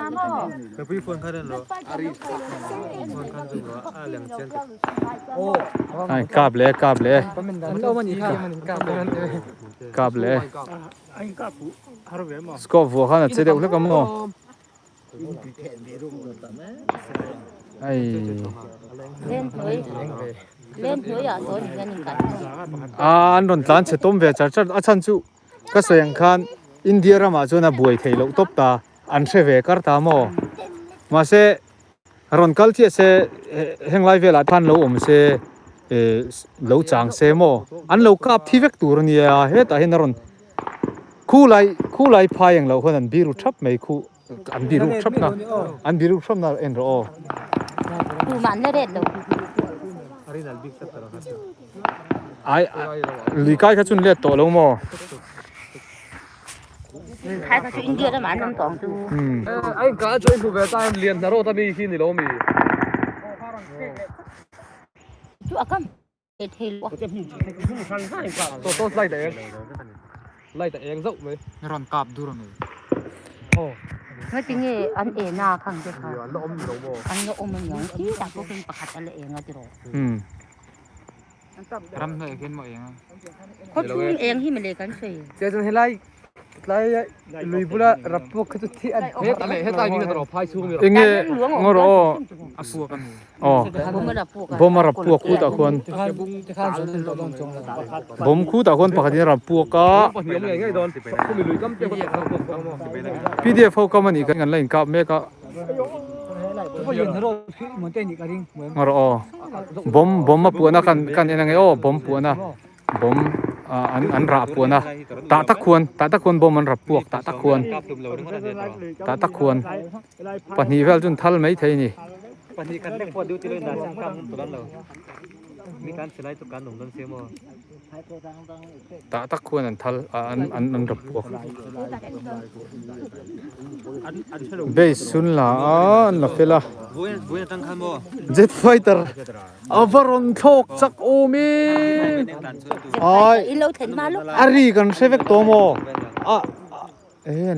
น้ำมัน แต่พี่ฝนเขาเดินรออารีฝนเขาเดินรอเหลี่ยมเส้นโอ้ ไอ้กาบเลย มันเอามันอีกข้างมันกลับเลย กาบเลย ไอ้กับฮาร์เวย์มา สกอฟัวขันเสด็จเล็กกับโมไอ้ เล่นเถอะอย่าโดนเงินกัน อันนั้นตานเชต้มเวจัดอาชันจูก็เสียงคันอินเดียรามาจวนบวยไทยโลตบตาอันเชเวกัรตาโมมาเสรอนกัลที่เสเฮงไลเวลาพันโลเสโลจางเสโมอันโลกับที่เวกตูรนี่เฮตาเฮนรอนคู่ไลพายังเราคนนั้นบิรุทับไม่คู่อันบิรุทับนะเอ็นรอ ดูมันได้เด็ดดู อ ไอ้ลีกายเขาจุนเลียดโตลงมอ khai ra cho India đó mà ăn tổng tu ai cả cho em về ta liền tharo ta mi khi ni lo mi chú ăn cơm thịt thịt luôn to lại tại em rộng mấy Ron kap du ron. nói tiếng nghe ăn ế na khang thế khang nó ôm gì đâu mà ăn nó ôm mình nhắn chứ ta có kinh bạc hạt ăn ế ngay rồi Ram noi ken mo yang. có chú ế khi mình lấy cái gì Je jon helai. Lai lui pula rapu khatu thi an. hết tay mình nó phai xuống mi เอ็งเงงรอ Apu kan. อ๋อ bố mới đập buộc บ่มารับพวกคู่ตะคน Te khan jon lo dong chong la. บ่มคู่ตะคนปกติรับพวกก็ có hiếm này ngay đòn không bị lùi cắm tiêu có PDF เขาก็มันอีกกันเลยกับแม่ก็ Ko yin tharo mon te ni ka ring mo. งรอบอมมาปวนะกันเอ็นไงโอ้บอมปวนะบอมอันราปวนะตาตะควรบอมมันรับพวกตาตะควรปนีเวลจนทัลไม่เท่นี่ ปฏิกันเล็กพอดูที่เลยนะช่างกรรมตัวนั้นเรามีการสไลด์ตัวการหนุ่มตั้งเสียมั้ง ตาตะควรอันทัลอันรับพวกเบสซุนละอันละเฟล่า บุญตั้งคันบ่ Jet Fighter Avaron Thok Chak Omi Ai in lâu thịt mà lúc Ari kan sevek tomo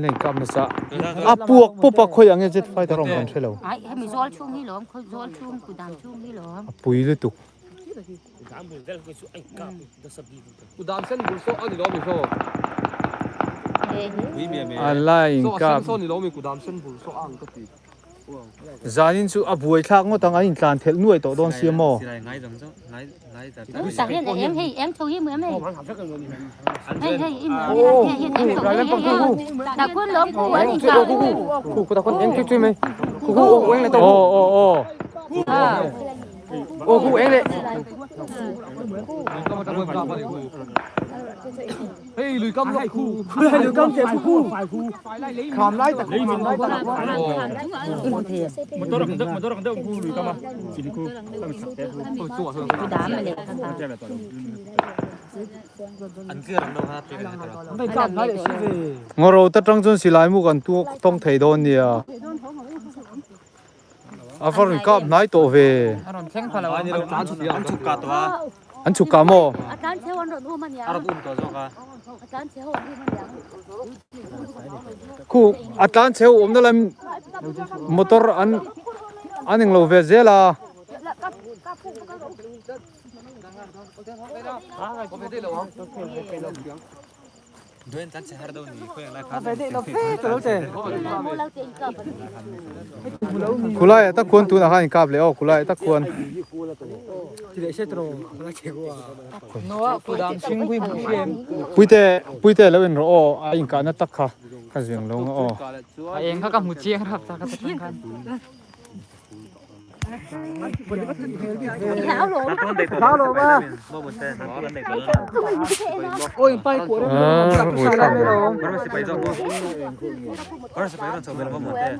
nei kam na sa puak pupa khoi ang Jet Fighter om kan thelo ai hay mình zol chung hi lom khoi zol chung ku dam chung hi lom pui le tuk u dam sen bul so ani lo mi so alai so ka sen so ni lo mi ku dam sen bul so ang ka ti zanin chu abuai thak ngo tang in tlan thel nuai to don siamo sạc lên em thu hi mượm này hay im ta quân lom ku ấy thì sao Ku ta kon eng chu chu me. Ku eng le to. Ku eng le. hey lùi cắm lại khu Lu kam che ku. Kham lai ta kham lai ta.มันตัวรังเดิมกูหรือก็มาสินกูต้องสักแต่กู ku dam mà lấy khang khang อันเกลือรังเดิมฮะ Dai kam lai si ve. ngoro ta tang chon silai mu kan tu tong thei don nia Avaron kap nai to ve Ron cheng phala wa.อันชุกกาตัว an chu ka moอาจารย์เชวันรถหัวมันยา อารมณ์อุ่นตัวโซกา อาจารย์เชวันที่มันยา khu atlan cheu om na lam motor an eng lo ve zelaด้วยจันเชฮาร์ดนี่คุยอะไร Fa de lo fe to lo che. mua lao tiền cặp kulai ta kwon tu na han kap le o kulai ta kwon Ti de se tro la che ko. No ku dam sing wi bu siem. puite lo en ro o a in ka na tak kha ka zeng lo o A eng ka mu chiang rap ta ka ta kan. tháo rồi ต้นเด็กตัวนั้นบ่บุญแต่ต้นเด็กตัวนั้น Oi pai ko re. Sa la me lo. มันไม่สิไปจ้องบ่ก็สิไปรอนชาวเมืองบ่หมดแต่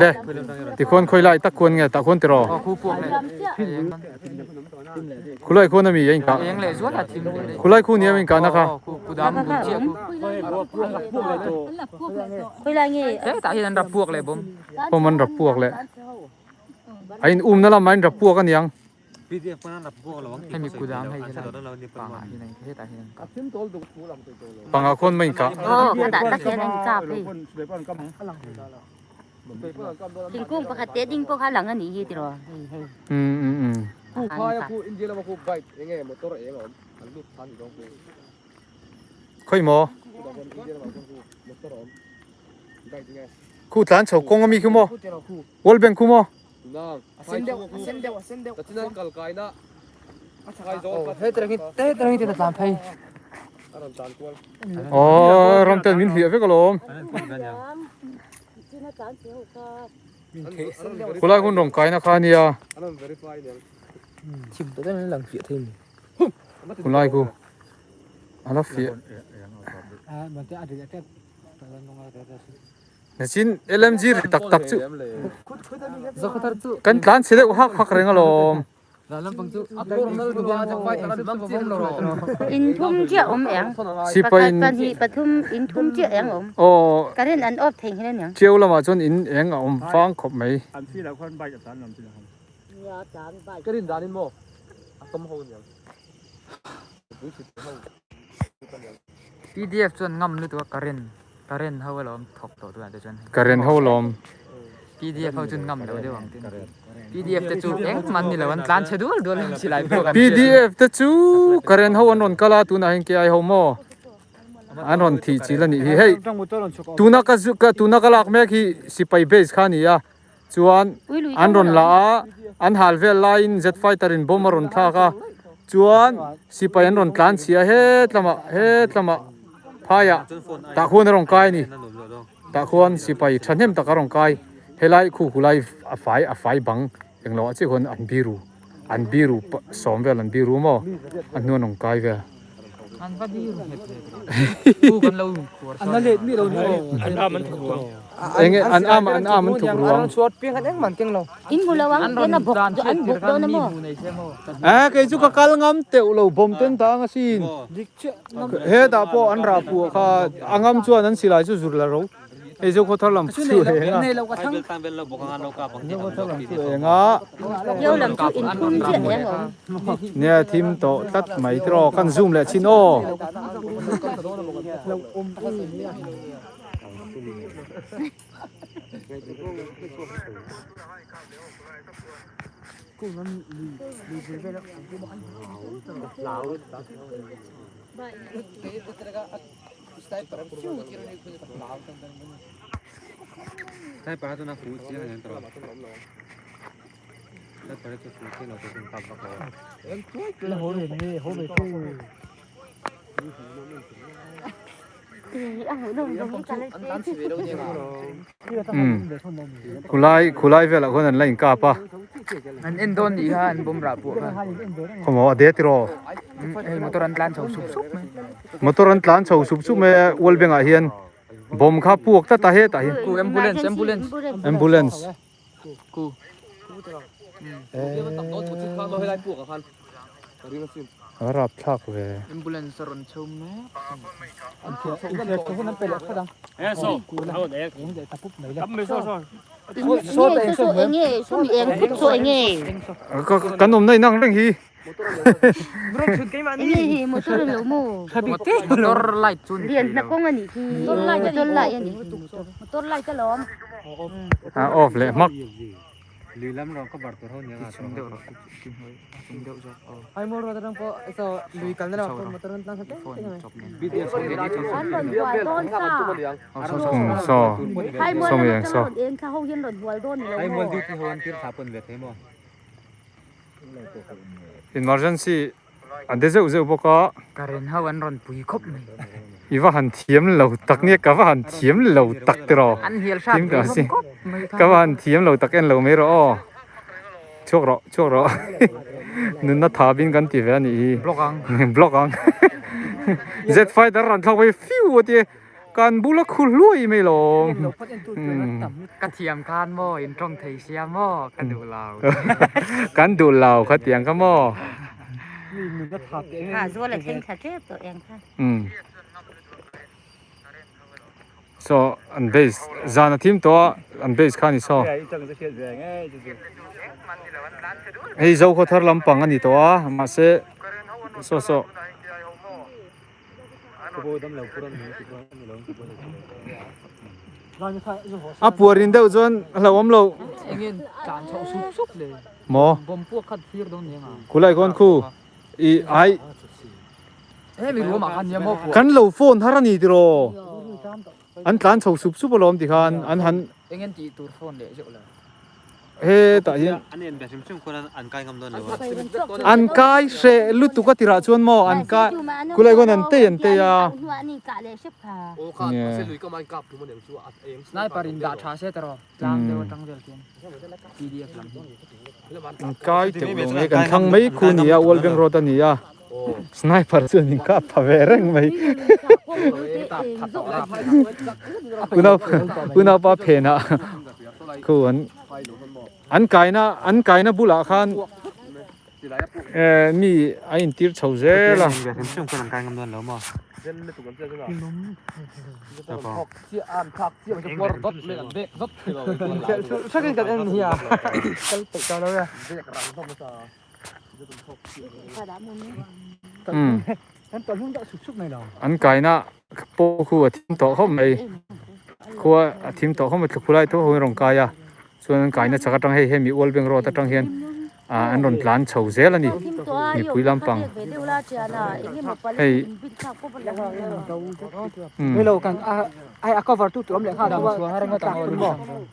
le ti khon khoi lai ta kwon nge ta khon ti ro Ku puak le. kulai khon na mi yen ka Eng le zo la tim le. kulai khu ni min ka na kha Ku dam bu chiang. quay lại nghe Te ta hian rap puak le bom. pom man rap puak le ain na la main rap puak an yang พี่ที่คนนั้นรับพวกเรา Hai mi ku dam haiใช่ hian. ตัวนั้นเรานี่เป็น Pa hi nai he ta hian. panga khon main ka cái đã tắt đèn anh cặp đi tình cung bạc hạt tết đinh bạc hạt lằng anh ý thì rồi hay ku phaya ku india la ku bike enge motor eng om an lu than dong ku khoi mo ku da kon india la ku motor om bike nge khu tlan chho kong mi khu mo wol bank khu mo na Ascendeu. ta chinan kal kai na kai zo Oh, he tra ki ta tam phai. aram tan kwal oh ram ten min hi ve ka lom kulai khun rong kai na kha nia aram verify ne Chim ta den lang fi thêm. kulai khu ala fi Man te adi te. na chin LMG ri tak tak chu em le Zo khatar chu. kan tlan chele hak hak reng alom แล้วลำปังจูอักโลนั่นดูว่าจะไฟแต่ละมั่งเจียงเรา in thum che om eng สิไป kan hi pathum in thum che eng om โอ้ karen an op theng hen yang เจียวละมาจนอินเองอ่ะอมฟังขบไหม อันที่เราคนใบกับสารลำที่เรา ya chan bai ก็ดินดานินโมต้มโหเนี่ย PDF จนงำนึกตัวการเรนเขาว่าเราถกตัวตัวจน กระเรียนเฮาลอม PDF เขาจนงำเราเดี๋ยววังติน PDF จะจูเองมันนี่แหละวันล้านเชดูดูเลยสิไลฟ์ PDF ตะจูกระเรียนเฮาวันนนกะลาตุนะหิงเกไอเฮาโมอันนนทีจีละนี่เฮ้ย ต้องมุดต้นชุก ตุนักกะตุนักลักแม่ที่สิไปเบสขานี่อ่ะจวนอันรอนละอันฮัลเวลไลน์เจ็ตไฟตารินบอมารอนท่ากะจวนสิไปอันรอนกลานเสียเฮ็ดละมะพายะตะควรรองกายนี่ตะควรสิไปฉันเห็นตะกรองกายเฮลัยคู่ไลอาไฟบังอย่างเราที่คนอันบิรูสอมเวลอันบิรูมั้งอันนวลรองกายเวล อันก็ดีดูกันเราอันนั้นเลยมีเราเนี่ยอันนั้นมันถูก เองอันอ้ามันถูกรวง สวดเพียงกันเองมันเก่งเรา in bulawang ken na bok an bok do na mo เคยจุกกะลงำเตวเราบ่มเต้นตางสินเฮ็ดอาปออันราปัวค่ะอังมจวนนั้นสิลายจุละเราไอ้จุกทอลำสู้เองอ่ะ ในเราก็ทั้ง เองอ่ะ yo lam chu in thum che eng om เนี่ยทีมโตตัดไม่ตรอกันซูมแหละชิโน ใช่ปลาตัวน่าฟูเจียงอย่างตลอดแล้วปลาตัวฟูที่เราจะเป็นตับมาก่อน thì ăn hổ đồng giống cái này thế คุไลเวลาคนนั้นไล่กาปะ อันเอ็นโดนอีกฮะอันบุมราปัวฮะ เขาบอกเดติโร ไอ้มอเตอร์รันล้านชาวสุบไหม มอเตอร์รันตลานชาวสุบๆแม่วอลเบงอาเฮียนบอมข้าพวกตาเฮตาเฮียน กูแอมบูเลนซ์ กู มันตับโต๊ะถูกที่ข้างเราให้ได้ปวกกับคันรีบมาซิม รับทักเว แอมบูเลนซ์รอนชมไหม so anh nghe so mi em put so anh nghe ก็กันนมในนั่งเร่งฮี anh nghe hi một số lâu mù มอเตอร์ไลท์จุน liền nó có người thì tôn lại anh tôn lại cái lóm ออฟเลยมัก ลีลำเราก็บาดตัวเท่านี้อ่ะ ไอ้มอเตอร์รันก็ไอ้ตัวลุยกันแล้วมอเตอร์รันตั้งสติบีดีเอส anh còn vòi tôn sa ซอ hai mươi Xong rồi, là sao? nó đến sao không yên rồi vòi tôn ไอ้ lâu มวล mù ที่ที่เขาที่ขาปนเวทเทมอ emergency อันเดเซอุเซอุปกะ การเรียนเขาอันรอนปุยครบไหม อีว่าหันเทียมเหล่าตักเนี่ยกับว่าหันเทียมเหล่าตักตรอ อันเฮียลชาติ กับว่าหันเทียมเหล่าตักเอ็นเหล่าไม่รอโชครอนึกน่าทาบินกันตีเวนี่ บล็อกอัง บล็อกอังเจ็ดไฟดารันเข้าไปฟิวเดียการบุลคุลุยไม่ลง กระเทียมคานหม้ออินตรงไทยเซียหม้อกันดูเรา กันดูเหล่าเขาเตียงก็หม้อ à rồi là thanh thật chết tụi em ha so อันเบสจานทีมตัวอันเบสข้านี่ so เฮ้ยเจ้าเขาทำลำปังอันนี้ตัวมาเสโซอ่ะปวดรินเดียวจนเราอมเรา เองจานชาวสุบเลย หมอ บ่มพวกคัดทีร์ตรงนี้อ่ะ คุณไล่คนคู่อีไอ ไม่รู้มาคันยังมอ กันเราโฟนทารานีติโรอันการชาวสุบลมติคันอันหัน เองตีตัวโฟนเดี๋ยวจะเลย เฮ้แต่ยัง อันนี้แบบชิมๆคนอันใกล้กำลังเลยว่า อันกายเสลุตุกติระชวนหมออันกายคุณไล่คนนั้นเตยนยา นี่กะเลยชิบค่ะ โอ้ขาดเส้นลุยก็มันกลับถึงมันเดี๋ยวชัวร์เอง นายปริญญาชาเสตรอจางเดียวจังเดียวกัน PDF ลำ อันกายเต็มลงไอ้กันทั้งไม่คุณนี่อะวอลเบงโรตันนี่อะสไนเปอร์ส่วนนี้ก็พาเวรังไหมอุณาปาเพนะคืออันกายนะบุลาคัน mi ai in tir chho ze la về thêm xung quanh cái ngâm đơn lớn mà Dân lên tụi con chơi thế nào? Học chia an thạc chia cho qua rất lên ăn vẹt rất thì rồi. Sao cái em hiểu? Cái tự cho nó ra. Vẹt rằng không sao. Em toàn không đã sụp sụp này đâu. an kai na po khu thim to khom mai khu thim to khom thu khulai to hoi rong kai ya chuan an kai na chaka tang he mi ol beng ro ta tang hian an ron plan chho zel ani mi pui lampang hei Bây giờ càng ai cover tu tụi em lại khá đâu xuống hai người tặng đúng không?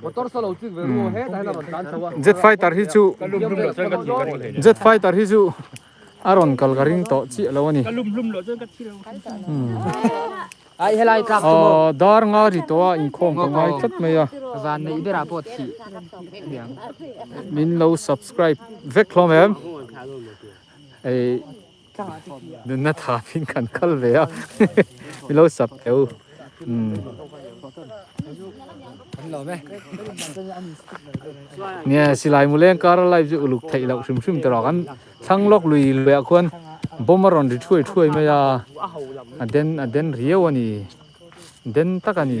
Motor solo chứ về mua hết hay là mình bán sâu à? jet fighter hi chu jet fighter hi chu aron kalgaring to chi lo ani Ai hay lại trap dar nga ri to in khom ka ngai tlat mai a và này bây giờ bot thì min lo subscribe vek hlom em ei nun na tha pin kan khal ve a min lo sub teu nè silai muleng kar lai ju uluk thei lau shum shum tero kan thang lok lui le khon bomaron ri thui me ya aden rieu ani den takani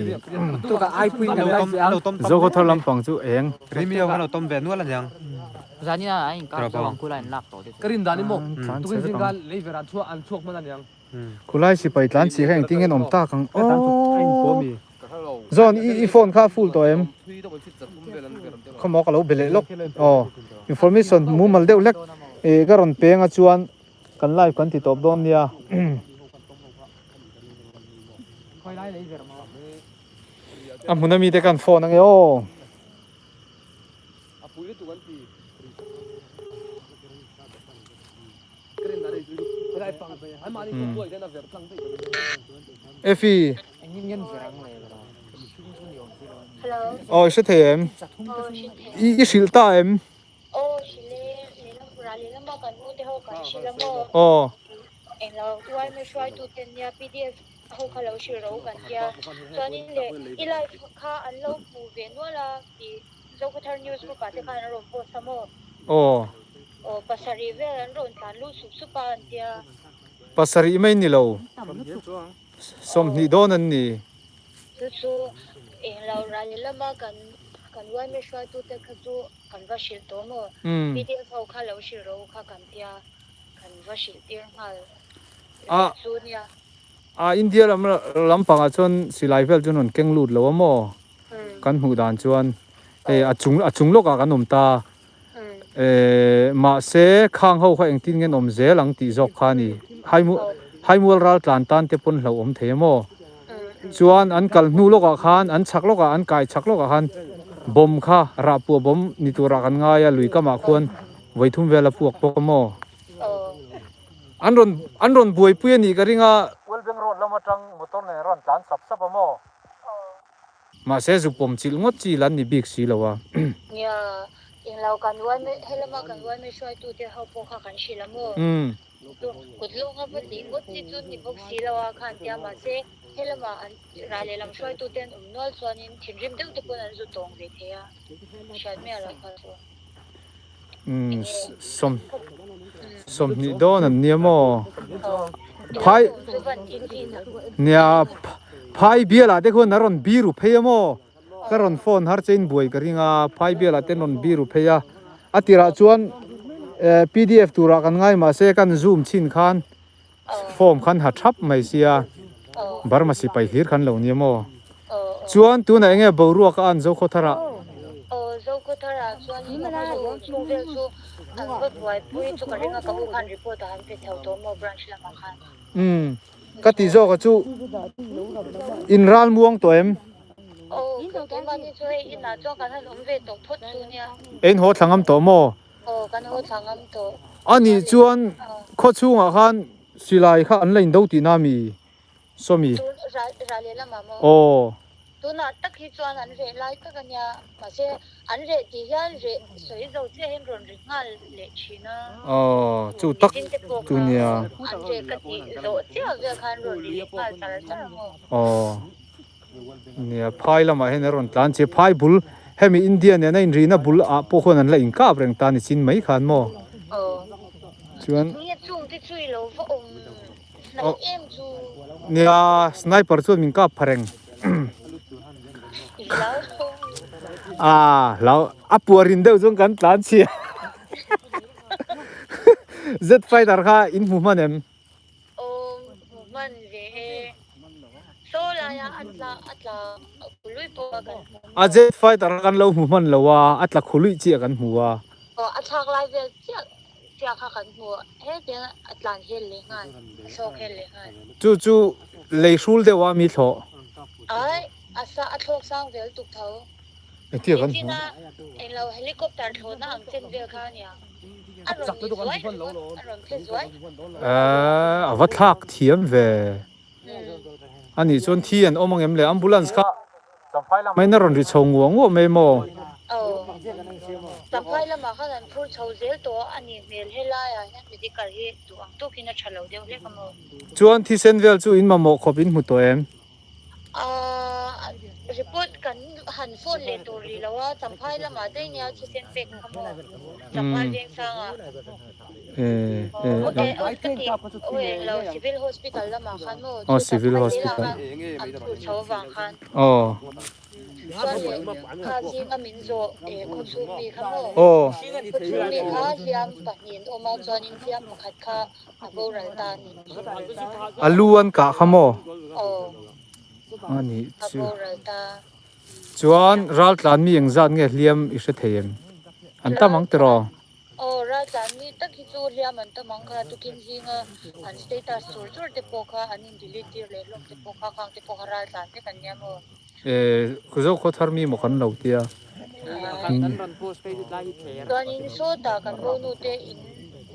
tụi cả ai quên cái này zo ko thor lampang chu eng Rimi đâu nó tôm về nuốt là nhang giá như là anh cả cho cô lại nạp tổ Cái đình đàn đi một. Tụi cái đình đàn lấy về ăn chuột mà là nhang. kulai si pai tlan si khang tingen om ta kang zon i phone kha full to em khomo ka lo bele lok information mu mal deuh lek e garon penga chuan kan live kan ti top dom nia coi lại lấy về mà munami te kan phone ange o À pui tụi con thì. Cái đình đàn này cái này phẳng về. Anh mà đi không đuổi thế là về phẳng vậy. efi anh nhìn nhân về rằng này Hello. sẽ thể em Xin i silta em xin lấy làm mà cần mua để họ cần xin làm em là tôi mới xoay tụi tiền nhà PDF họ khai lâu xin lâu cần nhà cho nên là ilai khá ăn lâu phụ về nữa là thì dấu cái thằng news của cả thế khai nó rồi post sao pasari về anh rồi tan lu sụp pan dia pasari mai ni lo som ni don an ni su em là làm mà cần tôi mới xoay tụi tiền cái tụi cần vào xin tổ mà PDF họ khai lâu xin lâu khai cần dia cần vào xin tiền mà India lampang a chon silai vel chun on keng lut lo mo kan hu dan chuan achung loka kan om ta ma se khang ho kha eng tin ngen om ze lang ti jok kha ni haimul ral tlan tan te pon lo om the mo chuan an kal hnu loka khan an chak loka an kai chak loka khan bom kha ra pu bom ni tura kan nga ya lui kama khon voithum vela puak pok mo anron buai pui ni garinga welbeng road lama tang motor ne ron tlan sap mo ma se zu pom chil ngot chi lan ni big si lawa nya in lau kan wai me helama kan wai me shoi tu te ho po kha kan shi lamo tu kudlo nga ba di ngot ti chu ni bok si lawa khan tia ma se helama an ra le lam shoi tu ten nol chuanin thimrim deuh te pon an zu tong ve thea shat me ala kha so som ni don an niamo phai nia phai biela te khon naron biru pheyamo karon phone har chain buai karinga phai biela ten on biru pheya atira chuan PDF tura kan ngai ma se kan zoom chin khan form khan ha thap mai sia barma si pai hir khan lo niamo chuan tu na enge boru ka an zo khothara zo ko thara chuan ni ma chu ve chu an got wai pui chu ka ringa ka bu khan report han pe thau to mo branch la ma khan ka ti zo ka chu inral muang to em ka to ma ni chu in na cho kan han om ve to phot chu nia en ho thangam to mo kan ho thangam to ani chuan kho chunga khan silai kha an lein do ti na mi somi ra le la ma mo tu na tak hi chuan an re lai ka nya ma se an re ti hian re soi zo che hen ron ri ngal le china chu tak tu nia an re ka ti zo che ve khan ron ri ngal tar tar mo nia phai lama hen ron tlan che phai bul hemi India ne na in rina bul a po khon an la in ka breng ta ni chin mai khan mo chuan Nghe chung thì chui lâu vô này em chu nia sniper chuan min ka phareng lâu à lao apuarin deuh chung kan tlan chi Z fighter kha in mu manem mình về số là ya atla lui poกัน a Z fighter kan lo mu man lowa atla khului chi kan huwa attack live về chia kháกันหัวhết tiếng atlan hếtเลยงานโซกhếtเลยงาน chu leisul de wa mi tho ai asa athok sang vel tuk thau etia kan China en lo helicopter tho na ang chen vel kha nia aron mi zoi aron phe zoi avathak thiam ve ani chon thi an omang em le ambulance kha mai na ron ri chong wang wo me mo tam phai la ma kha nan phur chho zel to ani mel hela ya medical he tu ang to kina chalo de le kamo chuan thi sen vel chu in ma mo khopin mu to em report kan han phone le to ri lawa tam phai la ma dei nia chi sen pek kamo tam phai veng sang lo civil hospital la ma khan mo civil hospital an thu chho wang khan kha ji ma min zo ko chu mi khamo ko chu mi kha hiam pahin oma chuan in hiam khat kha abo ral ta ni aluan ka khamo ani chu abo ral ta chuan ral tlan mi eng zat nge hliam i hre theim an tamang tro ra chan mi tak hi chu hiam an tamang kha tu kin hinga an status sur te po kha an in delete le lok te po kha khang te po ral chan te kan yam kuzo ko thar mi mo kan lo tia don in so ta kan bo nu te in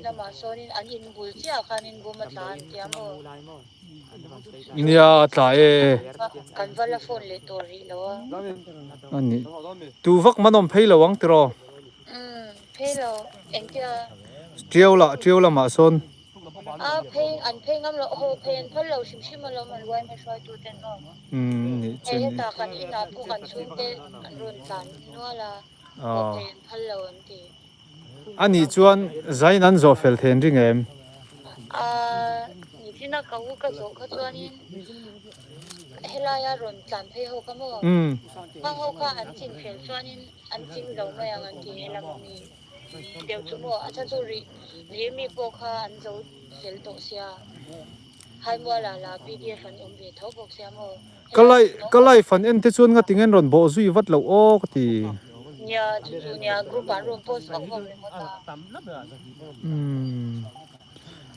lama sonin an in bul chia khan in bu ma tlan tiam nia ta kan vala phone le to ri lo ani tu vak manom pheilo wang tro phelo engtia triaula ma son pheng an pheng am lo ho phen phol lo sim lo man wai ma shoi tu ten no ni e ta kan ina pu kan chung te an run tan no la phen phol lo an ti ani chuan zain an zo fel then ring em ni tina ka u ka zo kha chuan in hela ya ron tlan phei ho ka mo ma ho kha an chin fel chuan in an ching lo ma yang an ti hela mi deu chu mo acha chu ri mi po kha an zo sel to sia hai mo la pdf an ve tho bok sia mo kalai fan en te chuan nga tingen ron bo zui wat lo o ka ti nya chu nya group an ron post ko mo le mo ta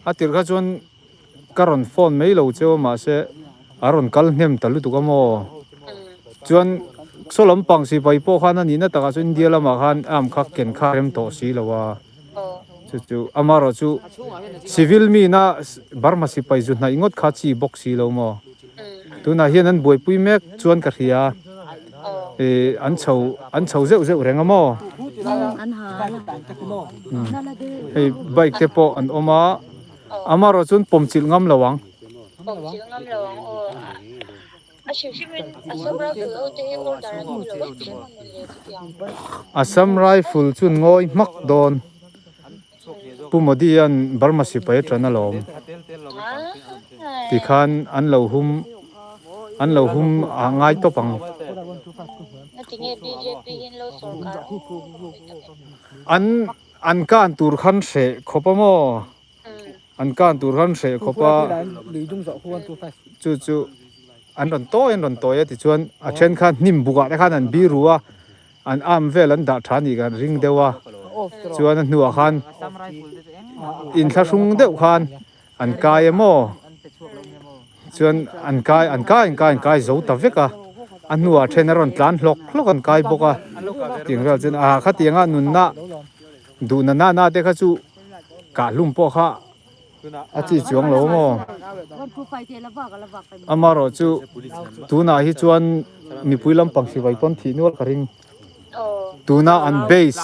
atir kha chuan karon phone mai lo chewa ma se aron kal hnem talu tu ka mo chuan solom pang si pai po khan ani na taka chu India lama khan am kha ken kha rem to si lawa chu amaro chu civil mi na Burma si pai ju na ingot kha chi box si lo mo tu na hian an boi pui mek chuan ka ria an chho zeu renga mo an ha ei bike te po an oma amaro chun pomchil ngam lawang Assam rifle chun ngoi mak don pumodian Burma si pai trana lom ti khan an lo hum angai to pang an kan tur khan se khopamo an kan tur khan se khopa chu an ron to ti chuan a then khan nim buga te khan an bi ruwa an am vel an da thani kan ring dewa chuan an nuwa khan in thla sung deuh khan an kai emo chuan an kai zo ta veka an nuwa then ron tlan hlok an kai boka ting ra chen a kha tianga nun na du na te kha chu ka lum po kha a chi chuang lo mo amaro chu tuna hi chuan mi puilam pang si vai ton thi nual ka ring tuna an base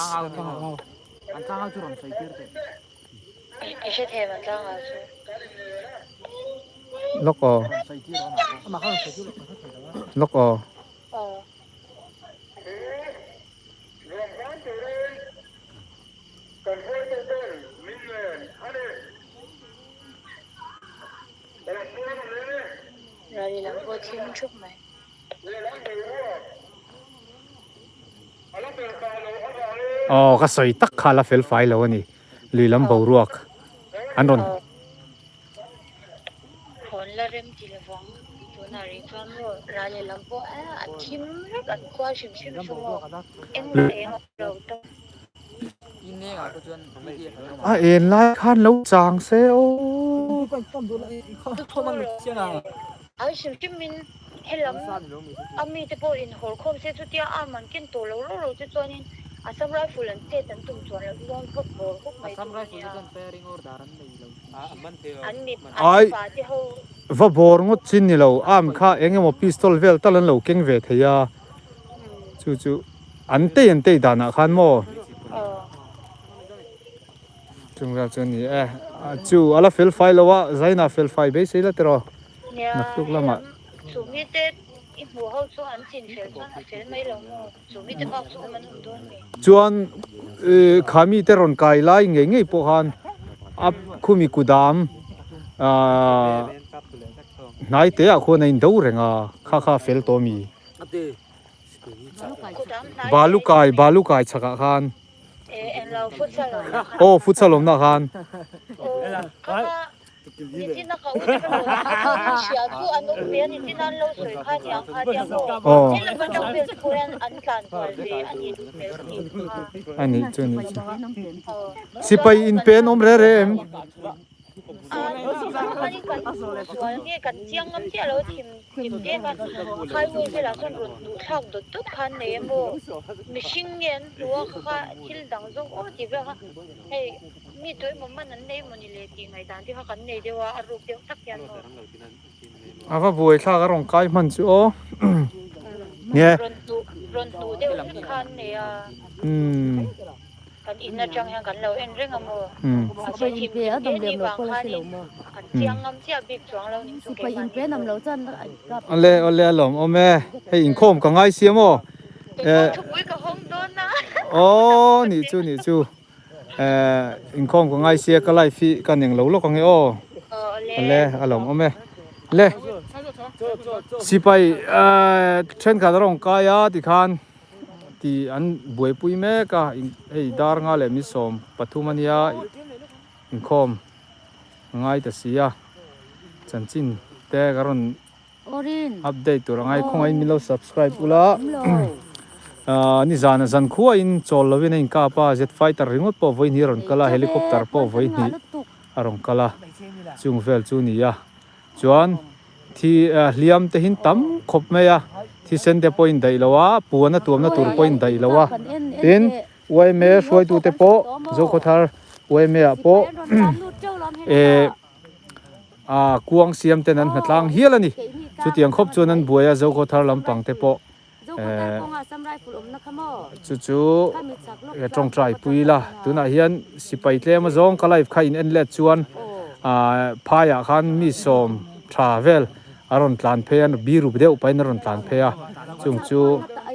loko lì làm vô thiên chúc mày อ๋อก็ใส่ตักคาลาเฟลไฟแล้วนี่ลุยลำบากรวกอันนั้น hồn là rem chỉ là vong chỗ nào đi cho nó ra lì làm vô à chim rất là qua chim chim số em em đầu tâm ยินเนี่ยกับจวนไม่ดี อ่ะเอ็นไล่ขั้นแล้วจางเซล ทุกคนมันเชื่อไง ai chim chim mình hay lắm ami te po in hol khom se chu tia a man kin to lo lo chu chuan in asam rai fulan te tan tum chuan lo lon phok bor phok mai ทำไรคุณจะเป็นริงอร์ดารันไม่รู้ an ni pa te ho ว่าบอร์งดชินนี่เราอ้ามข้าเองยังว่าพิสตอลเวลตะลันเราเก่งเวทยาจู่อันเตยดานะขันโมจุงเราจนี่จู่อะไรเฟลไฟแล้ววะใจน่าเฟลไฟเบสแล้วแต่เรานักตุกละมา สุมิเตอีหัวเขาสู้อันสินเฟลชอนเฟลไม่ลงสุมิเตบอกสู้มันหุ่นตัวนี้ จวนขามีแต่รอนไกไล่เงี้ยพวกฮันอับคุมีกุดามนายเตะคนในดูเรงข้าเฟลตัวมีบาลูกายชักขัน เอ็นเราฟุตซอล โอ้ฟุตซอลมนะขัน โอ้ข้านี่ที่นักเขาจะเป็นเชียร์ผู้อันนู้นเปลี่ยนนี่ที่นั่นเราสวยข้าเนี่ยข้าเดียวนี่เราต้องเปลี่ยนคนอันการตัวเองอันนี้ดูเปลี่ยนสีข้า อันนี้จุนี่สิไปอินเป็นอมเร่ม อันนี้กันส่วนนี้กันเจียงน้ำเจียเราทิมเจียกันใครวิ่งไปแล้วส่วนดูทางดูตุ๊กคันเนี่ยโมมีชิงเงินหรือว่าข้าที่ดังจงโอ้ที่แบบว่าเฮ้ยมีตัวมันนั้นได้มันนี่เลยที่ไงตอนที่เขากันเนี่ยเดี๋ยวว่าอารมณ์เดียวทักยันโม อาว่าบุยข้ากระรองกายมันจูเนี่ย รอนตูเดี๋ยวคันเนี่ยกันอินนะจังยังกันเราเอ็นเรื่องอะโมอาจจะทิมเดี๋ยวนี่บางคันนี่กันเจียงน้ำเจียบิบจวงเรานี่สุด ไปอินเป็นนำเราจันกับ อันเล่หลอมโอแม่ให้อิงโคมกับไงเสียโม ทุกวิกับห้องโดนนะ โอ้นี่จูอิงโคมกับไงเสียก็ไล่ฟีกันอย่างเราลูกของไงโอ้อันเล่หลอมโอแม่เล่สิไปเช่นข้ากระรองกายที่คันที่อันบวยปุยแม่ก็ไอ้ดาร์งาเลมิสอมปัทุมันยาอินคอมง่ายแต่เสียจันจินแต่กรอน โอริน อัปเดตตัวง่ายคงไอ้มีเรา subscribe อุละนี่จานขั้วอินโจลลวินอินกาป้า jet fighter ริงว่าพอไว้นี่รอนกะลาเฮลิคอปเตอร์พอไว้นี่อารมณ์กะลาจุงเฟลจูนี่ยาจวนที่เลี้ยมเตหินตั้มขบเมียที่เซนเดปอยน์ได้แล้ววะปูนตัวนั้นตัวปอยน์ได้แล้ววะทินไว้เมย์ช่วยดูเตปโจโคทาร์ไว้เมย์ปกวงเสียมเตนันหัดลังเฮียละนี่จุดยังครบจวนนั้นบัวโจโคทาร์ลำปังเตปจู่ตรงใจปุยละตัวน่ะเฮียนสิไปเตะมาจงก็ไล่ขายอินเล็ตชวนพายขันมีสมทราเวลอารอนตลานเพียนบีรูปเดียวไปนารอนตลานเพียจุงจู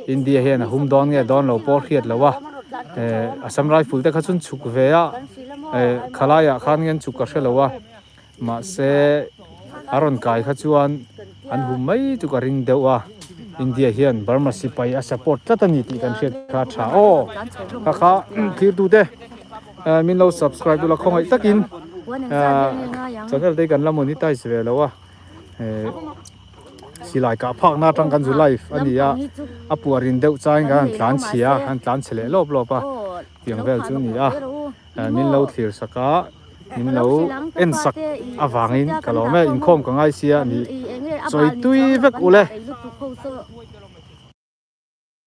อินเดียเฮียนหุ่มดอนเงี้ยดอนเราปอร์เขียดแล้ววะสัมไรฟูลแต่ขันชุกเวียขลายขันเงี้ยชุกกระเชลวะมาเซอารอนกายขัดชวนอันหุ่มไม่จุกริงเดียววะอินเดียเฮียนบาร์มาสิไปอาสปอร์ตจัตนิติกันเชียดขาดชาโอ้ข้าคิดดูเด้มินเรา subscribe ดูละครไอ้ตะกินจะได้กันละมุนิตายเสียแล้ววะสิหลายกับพักหน้าจังกันจุไลฟ์อันนี้อ่ะปัวรินเดวใจกันหลานเชียหันหลานเฉลยรอบป่ะเตียงเวลจุนี่มินเราเทียร์สักมินเราเอ็นสักอวางอินก็เราแม่อินคอมกับไอเสียนี่จอยตุยเวกอุเล่